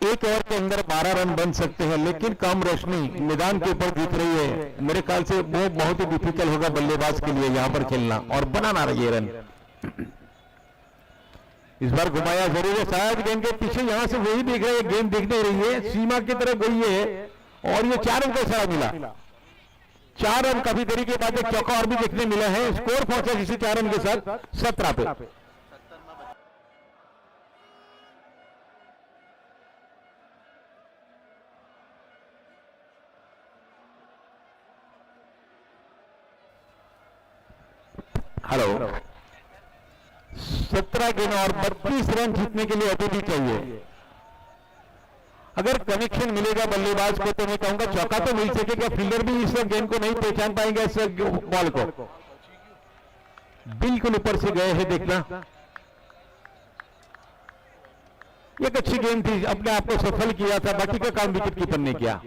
एक ओवर के अंदर 12 रन बन सकते हैं, लेकिन कम रोशनी मैदान के ऊपर दिख रही है। मेरे ख्याल से वो बहुत ही डिफिकल्ट होगा बल्लेबाज के लिए यहाँ पर खेलना और बनाना ये रन। इस बार घुमाया जरूर है, शायद गेंद के पीछे यहाँ से वही दिख रहा है, गेंद दिख नहीं रही है, सीमा की तरफ गई है और ये 4 रन का इशारा मिला। 4 रन, काफी देरी के बाद एक चौका और भी देखने मिला है। स्कोर पहुंचा किसी 4 रन के साथ 17 पे। हेलो, 17 गेंद और 32 रन जीतने के लिए अभी भी चाहिए। अगर कनेक्शन मिलेगा बल्लेबाज को तो मैं कहूंगा चौका तो मिल सकेगा। फील्डर भी इस गेंद को नहीं पहचान पाएंगे, इस बॉल को। बिल्कुल ऊपर से गए हैं, देखना। एक अच्छी गेंद थी, अपने आप को सफल किया था, बाकी का काम विकेट कीपर ने किया।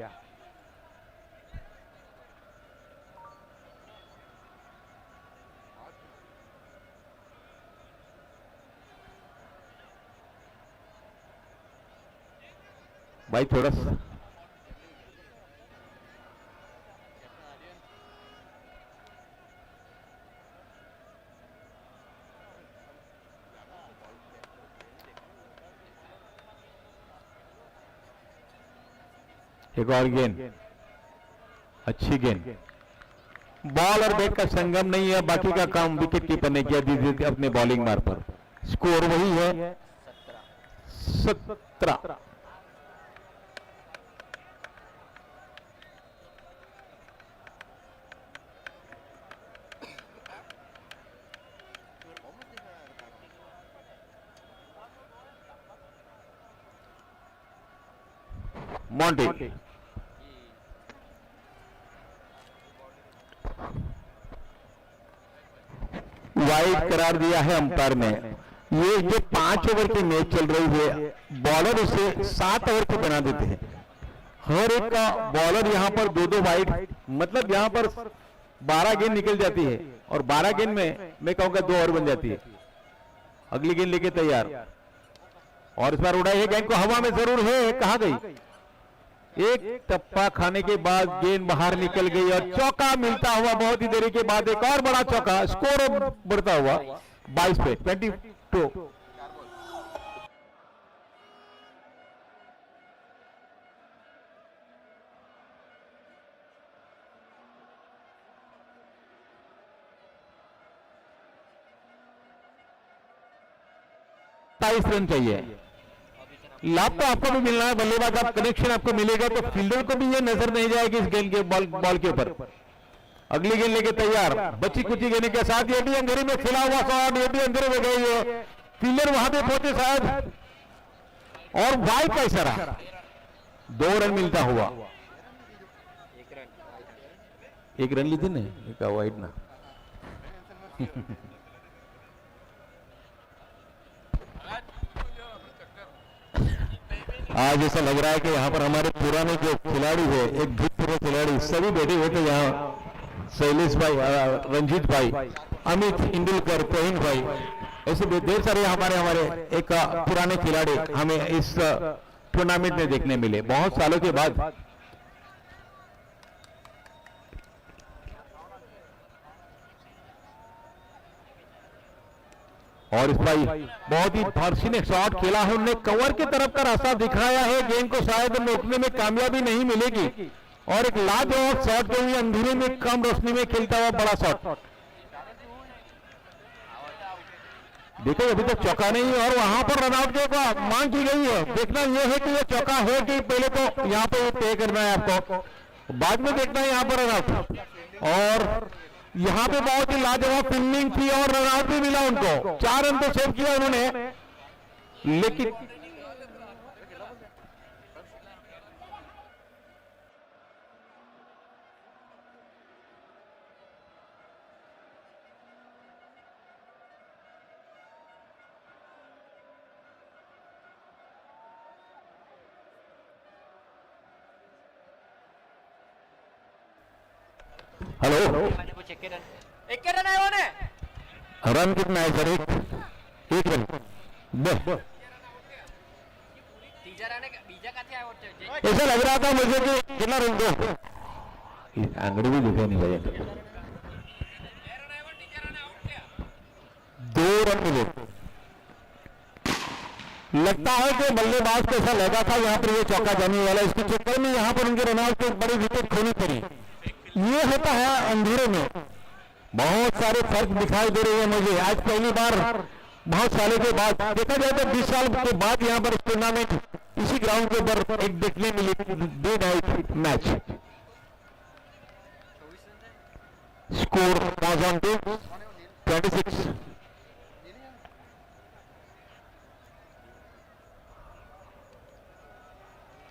भाई थोड़ा सा एक और गेंद, अच्छी गेंद। बॉल और बैट का संगम नहीं है, बाकी का काम विकेट कीपर ने किया धीरे अपने बॉलिंग मार पर। स्कोर वही है 17। मॉन्टी वाइड करार दिया है अंपायर ने। ये जो 5 ओवर की मैच चल रही है, बॉलर उसे 7 ओवर की बना देते हैं। हर एक का बॉलर यहां पर 2-2 वाइड, मतलब यहां पर 12 गेंद निकल जाती है और 12 गेंद में मैं कहूंगा 2 और बन जाती है। अगली गेंद लेके तैयार और इस बार उड़ाई है गेंद को हवा में जरूर है, कहां गई? एक टप्पा खाने के बाद गेंद बाहर निकल गई और चौका मिलता हुआ बहुत ही देरी के बाद एक और बड़ा चौका, स्कोर बढ़ता हुआ 22 पे 22। रन चाहिए। लाभ तो आपको भी मिलना है, बल्लेबाज आप कनेक्शन आपको मिलेगा तो फील्डर को भी ये नजर नहीं जाएगी इस गेंद के बॉल के ऊपर। अगली गेंद लेके तैयार, बच्ची कुची गेंद के साथ ये भी अंधेरे में खिला हुआ शॉट, ये भी अंधेरे में गई है, फील्डर वहां पे पहुंचे शायद और वाइड का इशारा, 2 रन मिलता हुआ। 1 रन ली थी ना, एक वाइड ना। आज ऐसा लग रहा है कि यहाँ पर हमारे पुराने जो खिलाड़ी है, एक भूतपूर्व खिलाड़ी सभी बैठे हुए थे यहाँ। शैलेश भाई, रंजीत भाई, अमित इंदुलकर, प्रवीण भाई, ऐसे ढेर सारे हमारे एक पुराने खिलाड़ी हमें इस टूर्नामेंट में देखने मिले बहुत सालों के बाद। और इस भाई बहुत ही फॉर्चुनेट शॉट खेला है, उन्होंने कवर की तरफ का रास्ता दिखाया है, गेंद को शायद रोकने में कामयाबी नहीं मिलेगी और एक लाजवाब शॉट के हुए अंधेरे में कम रोशनी में खेलता हुआ बड़ा शॉट। देखो अभी तक चौका नहीं है और वहां पर रनआउट की मांग की गई है। देखना यह है कि यह चौका है कि पहले तो यहाँ पे तय करना है आपको, बाद में देखना है यहाँ पर रनआउट। और यहाँ पे बहुत ही लाजवाब फील्डिंग थी और रनआउट भी मिला उनको, 4 रन तो सेव किया उन्होंने, लेकिन हेलो मैंने कुछ एक रन आया ने रन कितना है सर? एक रन बस। तीजा रन बीजा का थे ऐसा लग रहा था मुझे कि कितना रन दो, आंगड़ी भी दिखा नहीं भाई। 2 रन मिले। लगता है कि बल्लेबाज को ऐसा लगा था यहाँ पर ये चौका जाने वाला, इसके चक्कर में यहाँ पर उनके रनआउट को बड़ी विकेट खोनी पड़ी। ये होता है अंधेरे में, बहुत सारे फर्क दिखाई दे रहे हैं मुझे। आज पहली बार बहुत सालों के बाद, देखा जाए तो 20 साल के बाद यहाँ पर टूर्नामेंट इसी ग्राउंड के ऊपर एक देखने मिली, डे नाइट मैच। स्कोर 26।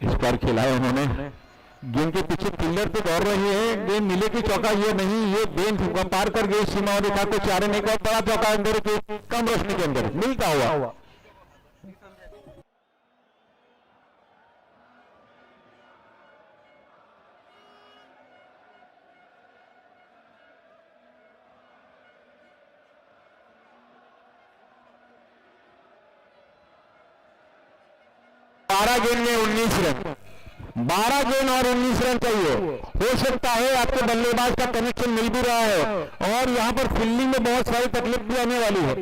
इस बार खिलाया उन्होंने, गेंद के पीछे फील्डर तो दौड़ रही है, गेंद मिले की चौका ये नहीं, ये गेंद पार कर गई सीमा और रेखा को, 4 रन एक और बड़ा चौका अंदर के कम रोशनी के अंदर मिलता हुआ। गेंद में 19 रन, 12 गेंद और 19 रन चाहिए। हो सकता है आपके बल्लेबाज का कनेक्शन मिल भी रहा है और यहाँ पर फील्डिंग में बहुत सारी तकलीफ भी आने वाली है।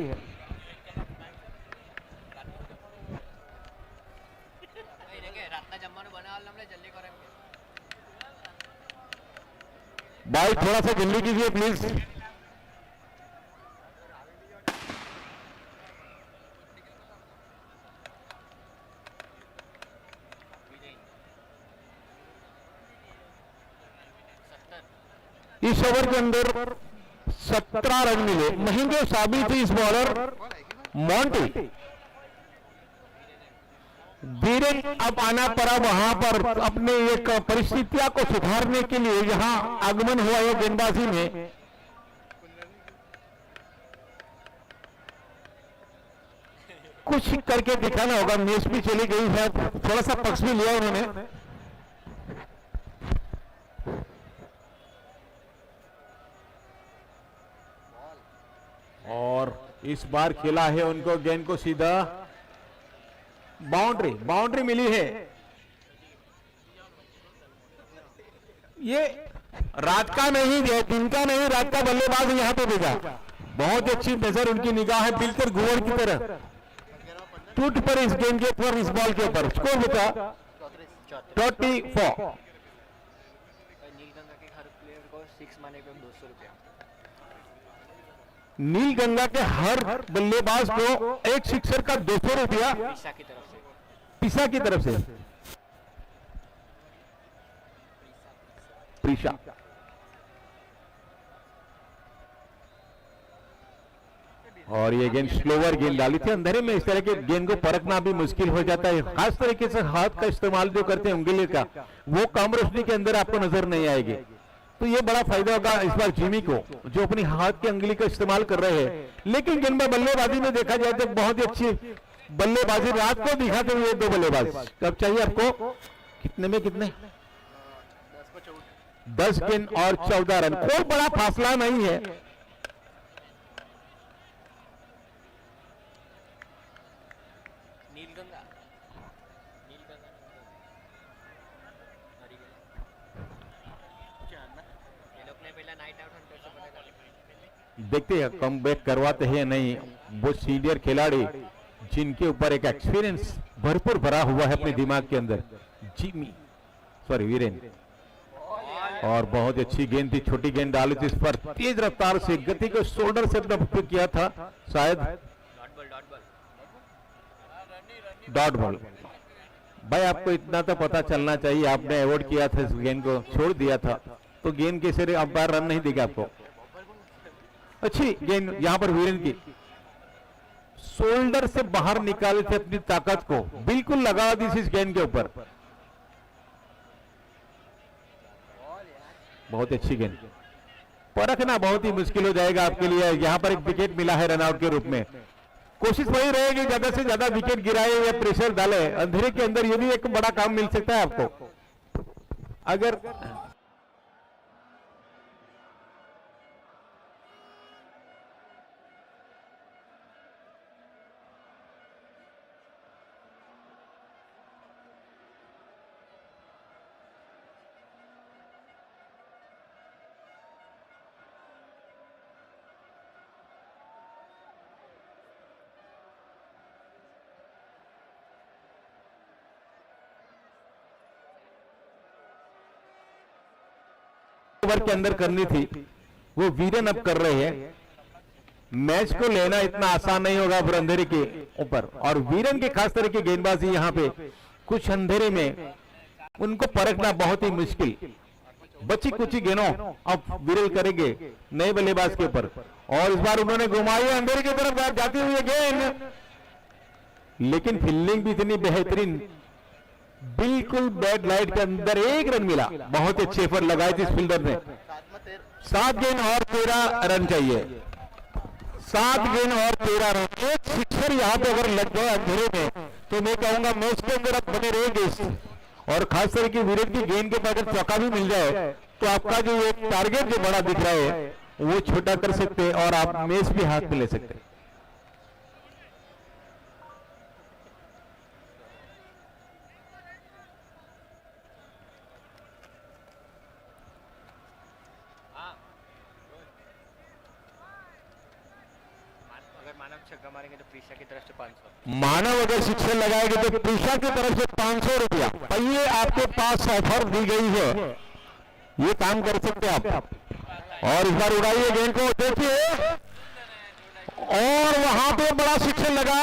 भाई थोड़ा सा जल्दी कीजिए प्लीज। इस ओवर के अंदर 17 रन मिले, महंगे साबित थी इस बॉलर मॉन्टी। धीरे अब आना पड़ा वहां पर अपने एक परिस्थितियों को सुधारने के लिए, यहां आगमन हुआ है गेंदबाजी में। कुछ करके दिखाना होगा, मैच भी चली गई है, थोड़ा सा पक्ष भी लिया उन्होंने। इस बार खेला है उनको गेंद को सीधा बाउंड्री मिली है। ये रात का नहीं है, दिन का नहीं, रात का बल्लेबाज यहां पे भेजा। बहुत अच्छी नजर उनकी निगाह है, बिल्कुल घुवड़ की तरह टूट पर इस गेंद के ऊपर, इस बॉल के ऊपर। स्कोर बता 24। नीलगंगा के हर प्लेयर को 6 मारने पे 200 रुपया। नीलगंगा के हर बल्लेबाज को एक सिक्सर का 200 रुपया पिसा की तरफ से। पिसा की तरफ से। प्रीशा और ये गेंद स्लोवर गेंद डाली थी। अंधेरे में इस तरह के गेंद को परखना भी मुश्किल हो जाता है। खास तरीके से हाथ का इस्तेमाल जो करते हैं उंगली का, वो कम रोशनी के अंदर आपको नजर नहीं आएगी। तो ये बड़ा फायदा होगा इस बार जिमी को, जो अपनी हाथ की उंगली का इस्तेमाल कर रहे हैं। लेकिन गेंद में बल्लेबाजी में देखा जाए तो बहुत ही अच्छी बल्लेबाजी रात को दिखाते हुए दो बल्लेबाज। कब चाहिए आपको? कितने में कितने? 10 गेंद और 14 रन। कोई बड़ा फासला नहीं है। नीलगंगा ये लोग ने पहला नाइट आउट हंटर से बनेगा। देखते हैं कम बैक करवाते हैं नहीं। वो सीनियर खिलाड़ी जिनके ऊपर एक एक्सपीरियंस भरपूर भरा हुआ है अपने दिमाग के अंदर, वीरेन। और बहुत अच्छी गेंद थी, छोटी गेंद डाली थी इस पर, तेज रफ्तार से गति को शोल्डर से अपना उपयोग किया था शायद। Dot ball. भाई आपको इतना तो पता चलना चाहिए, आपने अवॉइड किया था इस गेंद को, छोड़ दिया था तो गेंद के सिरे अंपायर रन नहीं देगा आपको। अच्छी गेंद यहां पर वीरेन की, शोल्डर से बाहर निकाले थे अपनी ताकत को, बिल्कुल लगा दी इस गेंद के ऊपर। बहुत अच्छी गेंद। परखना बहुत ही मुश्किल हो जाएगा आपके लिए। यहां पर एक विकेट मिला है रनआउट के रूप में। कोशिश वही रहेगी ज्यादा से ज्यादा विकेट गिराए या प्रेशर डाले। अंधेरे के अंदर ये भी एक बड़ा काम मिल सकता है आपको। अगर ओवर के अंदर करनी थी, वो वीरेन अब कर रहे हैं। मैच को लेना इतना आसान नहीं होगा फिर अंधेरे के ऊपर। और वीरेन के खास तरह की गेंदबाजी यहाँ पे कुछ अंधेरे में उनको परखना बहुत ही मुश्किल। बची कुची गेंदों अब वीरेन करेंगे नए बल्लेबाज के ऊपर। और इस बार उन्होंने घुमाई अंधेरे की तरफ जाती हुई गेंद, लेकिन फील्डिंग भी इतनी बेहतरीन, बिल्कुल बैड लाइट के अंदर 1 रन मिला। बहुत अच्छे एफर्ट लगाए थे इस फील्डर ने। 7 गेंद और 13 रन चाहिए। 7 गेंद और 13 रन। एक सिक्सर यहाँ पे अगर लग गया अंधेरे में तो मैं कहूंगा मैच के अंदर आप बने रहेंगे। और खास तरह की विराट की गेंद के अगर चौका भी मिल जाए तो आपका जो एक टारगेट जो बड़ा दिख रहा है वो छोटा कर सकते हैं और आप मैच भी हाथ में ले सकते हैं। छक्का मारेंगे तो प्रीशा की तरफ से 500। मानव अगर शिक्षण लगाएंगे तो प्रीशा की तरफ से 500 रुपया। ये आपके पास ऑफर दी गई है, ये काम कर सकते हैं आप। और इस बार उड़ाइए गेंद को, देखिए और वहां पे बड़ा शिक्षण लगा।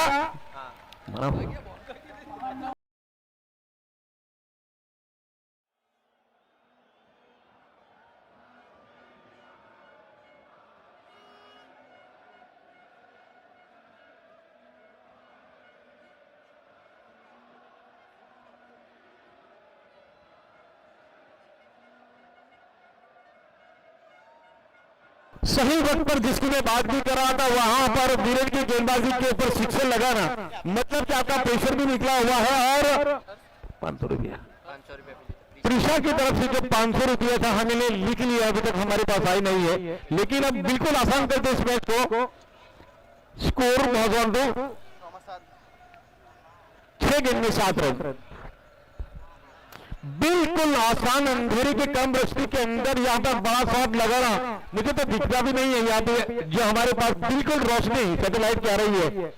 सही वक्त पर जिसकी मैं बात भी कर रहा था वहां पर वीरेन की गेंदबाजी के ऊपर शिक्षण लगाना, मतलब कि आपका प्रेशर भी निकला हुआ है। और 500 रुपया प्रीशा की तरफ से जो 500 रुपया था हमने लिख लिया, अभी तक हमारे पास आई नहीं है, लेकिन अब बिल्कुल आसान करते इस मैच को। स्कोर मौजूद 6 गेंद में 7 रन। बिल्कुल आसान अंधेरे के कम रोशनी के अंदर यहाँ पर बड़ा शॉट लगाना मुझे तो दिखता भी नहीं है। यहाँ पे जो हमारे पास बिल्कुल रोशनी सैटेलाइट की आ रही है।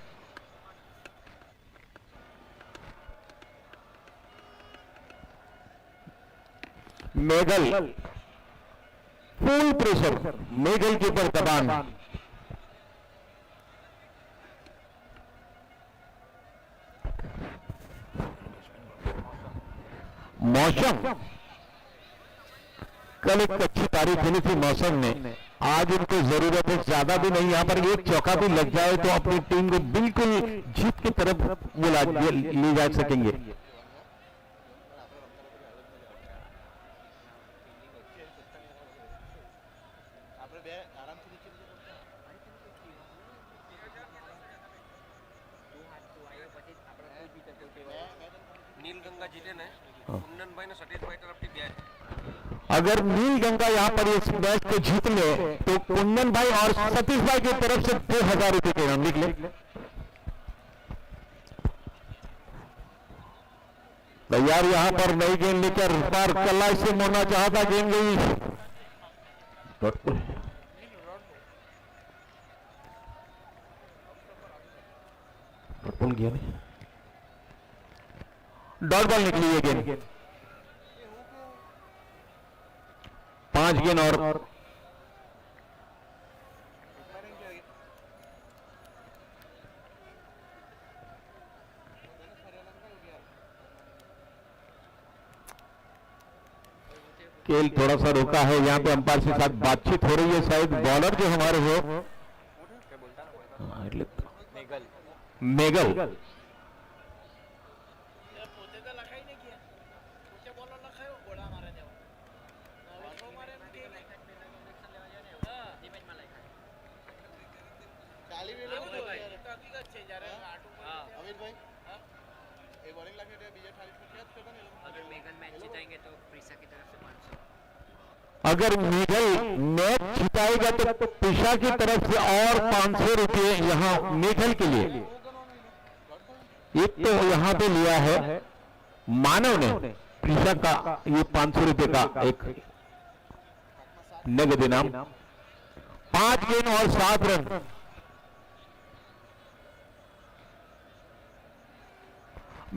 मेघल फुल प्रेशर, मेघल के ऊपर दबान। मौसम कल एक अच्छी तारीख मिली थी मौसम में, आज उनको जरूरत है ज्यादा भी नहीं। यहाँ पर एक चौका भी लग जाए तो अपनी टीम को बिल्कुल जीत की तरफ वो ले जा सकेंगे। નીલગંગા જીતે ને કુંદનભાઈ ને સતીશભાઈ તરફથી બે अगर नील गंगा यहाँ पर इस मैच को जीत ले तो कुंदन भाई और सतीश भाई की तरफ से 2000 रुपए के नाम निकले। तैयार यहाँ पर नई गेंद लेकर पार कलाई से मोड़ना चाहता, गेंद गई गया नहीं, डॉट बॉल निकली है गेंद। 5 गेंद और खेल थोड़ा सा रोका है। यहाँ पे अंपायर के साथ बातचीत हो रही है। शायद बॉलर जो हमारे हो मेघल अगर मेघल मैच जिताएगा तो पिशा की तरफ से और 500 रुपये यहाँ मेघल के लिए। एक तो यहाँ पे लिया है मानव ने पिशा का ये 500 रुपये का एक नगद इनाम। 5 गेंद और 7 रन।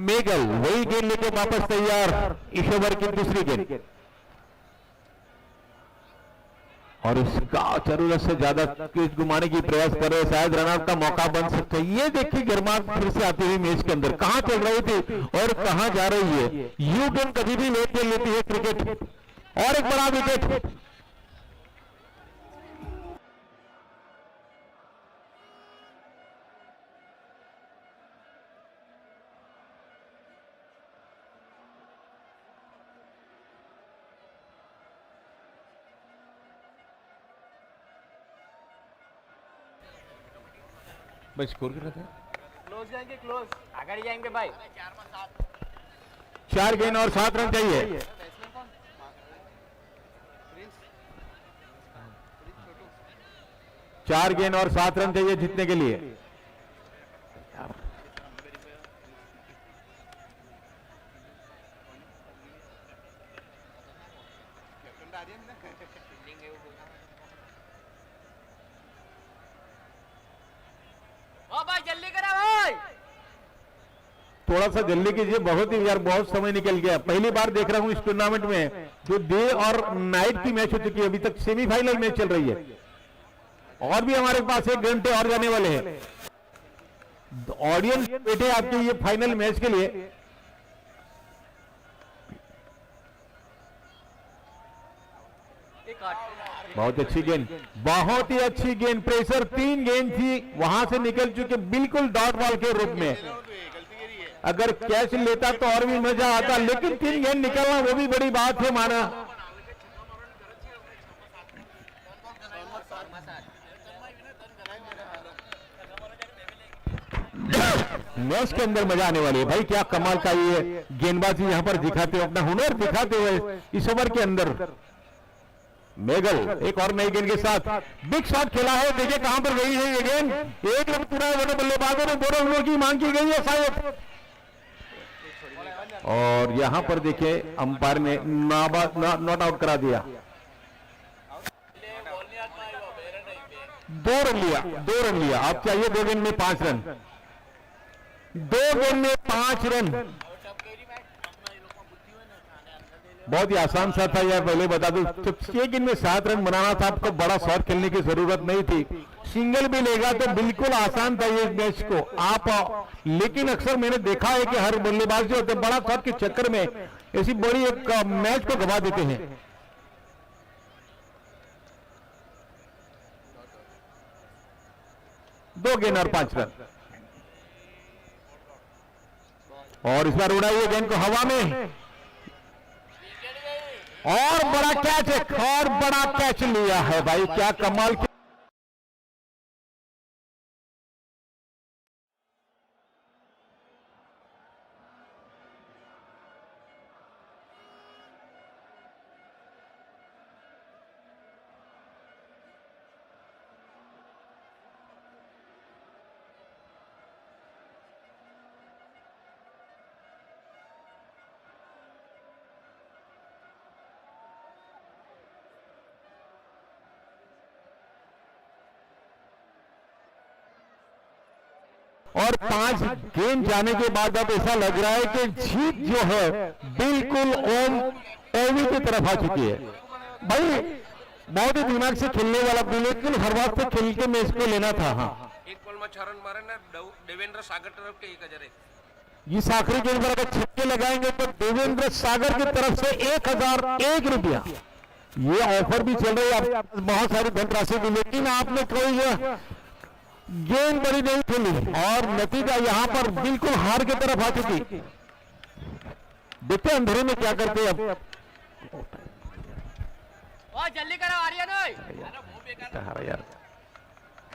मेघल वही गेंद लेके वापस तैयार, इस ओवर की दूसरी गेंद और इसका जरूरत से ज्यादा क्रिच घुमाने की प्रयास कर रहे, शायद रनआउट का मौका बन सकता है। ये देखिए गर्माहट फिर से आती हुई मैच के अंदर, कहां चल रही थी और कहां जा रही है। यू गेम कभी भी लेट ले लेती है क्रिकेट। और एक बड़ा विकेट, भाई स्कोर क्या रहता है? क्लोज जाएंगे, क्लोज आगे जाएंगे भाई। 4 गेंद और 7 रन चाहिए। 4 गेंद और 7 रन चाहिए जीतने के लिए। भाई जल्दी करा भाई, थोड़ा सा जल्दी कीजिए, बहुत ही यार बहुत समय निकल गया। पहली बार देख रहा हूं इस टूर्नामेंट में जो डे और नाइट की मैच हो चुकी है, अभी तक सेमीफाइनल मैच चल रही है और भी हमारे पास 1 घंटे और जाने वाले हैं। ऑडियंस बैठे आपके ये फाइनल मैच के लिए। बहुत अच्छी गेंद, बहुत ही अच्छी गेंद, प्रेशर 3 गेंद थी वहां से निकल चुके बिल्कुल डॉट बॉल के रूप में। अगर कैच लेता तो और भी मजा आता, लेकिन 3 गेंद निकलना वो भी बड़ी बात है माना। मैच के अंदर मजा आने वाली है भाई। क्या कमाल का ये गेंदबाजी यहां पर दिखाते हुए, अपना हुनर दिखाते हुए इस ओवर के अंदर। मेगल एक और नई गेंद के साथ बिग शॉट खेला है, देखिए कहां पर गई है ये गेंद, एक रन पूरा है, बल्लेबाजों ने 2 रनों की मांग की गई है शायद, और यहां पर देखिए अंपायर ने नॉट आउट करा दिया। 2 रन लिया, अब चाहिए 2 गेंद में 5 रन, 2 गेंद में 5 रन। बहुत ही आसान सा था यह, पहले बता दूं, तो 6 गेंद में 7 रन बनाना था आपको, बड़ा शॉट खेलने की जरूरत नहीं थी, सिंगल भी लेगा तो बिल्कुल आसान था ये मैच को आप। लेकिन अक्सर मैंने देखा है कि हर बल्लेबाज जो होते हैं बड़ा शॉट के चक्कर में ऐसी बड़ी एक मैच को गवा देते हैं। दो गेंद और 5 रन, और इस बार उड़ाइए गेंद को हवा में, और बड़ा कैच है, और बड़ा कैच लिया है भाई, क्या कमाल की। और 5 गेंद जाने के बाद अब ऐसा लग रहा है कि जीत जो है बिल्कुल ओवी की तरफ आ चुकी है भाई। बहुत ही दिमाग से खेलने वाला, बिल्कुल हर बात से खेल के मैच को लेना था। हाँ, एक बॉल में 6 रन मारे ना देवेंद्र सागर तरफ के 1001। इस आखिरी गेंद पर अगर छक्के लगाएंगे तो देवेंद्र सागर की तरफ से 1001 रुपया ये ऑफर भी चल रही है, बहुत सारी धनराशि भी, लेकिन आपने कोई गेंद बड़ी नहीं खेली और नतीजा यहां पर बिल्कुल हार की तरफ आ चुकी। देखते अंधेरे में क्या करते अब। जल्दी करो आर्यन, अरे यार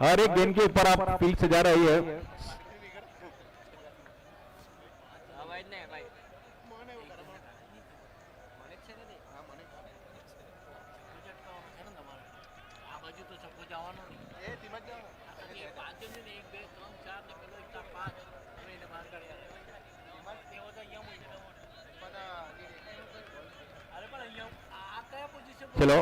हर एक गेंद के ऊपर आप फील्ड से जा रही है। चलो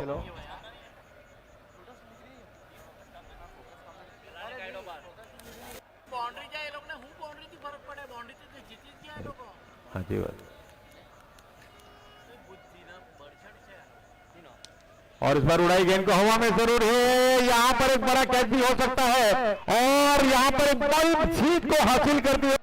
बाउंड्री जाए लोग ने, हूं बाउंड्री की फर्क पड़े, बाउंड्री तो जीती गया है लोगों। हाँ जी बात। और इस बार उड़ाई गेंद को हवा में जरूर है, यहाँ पर एक बड़ा कैच भी हो सकता है, और यहाँ पर एक बड़ी जीत को हासिल कर दी।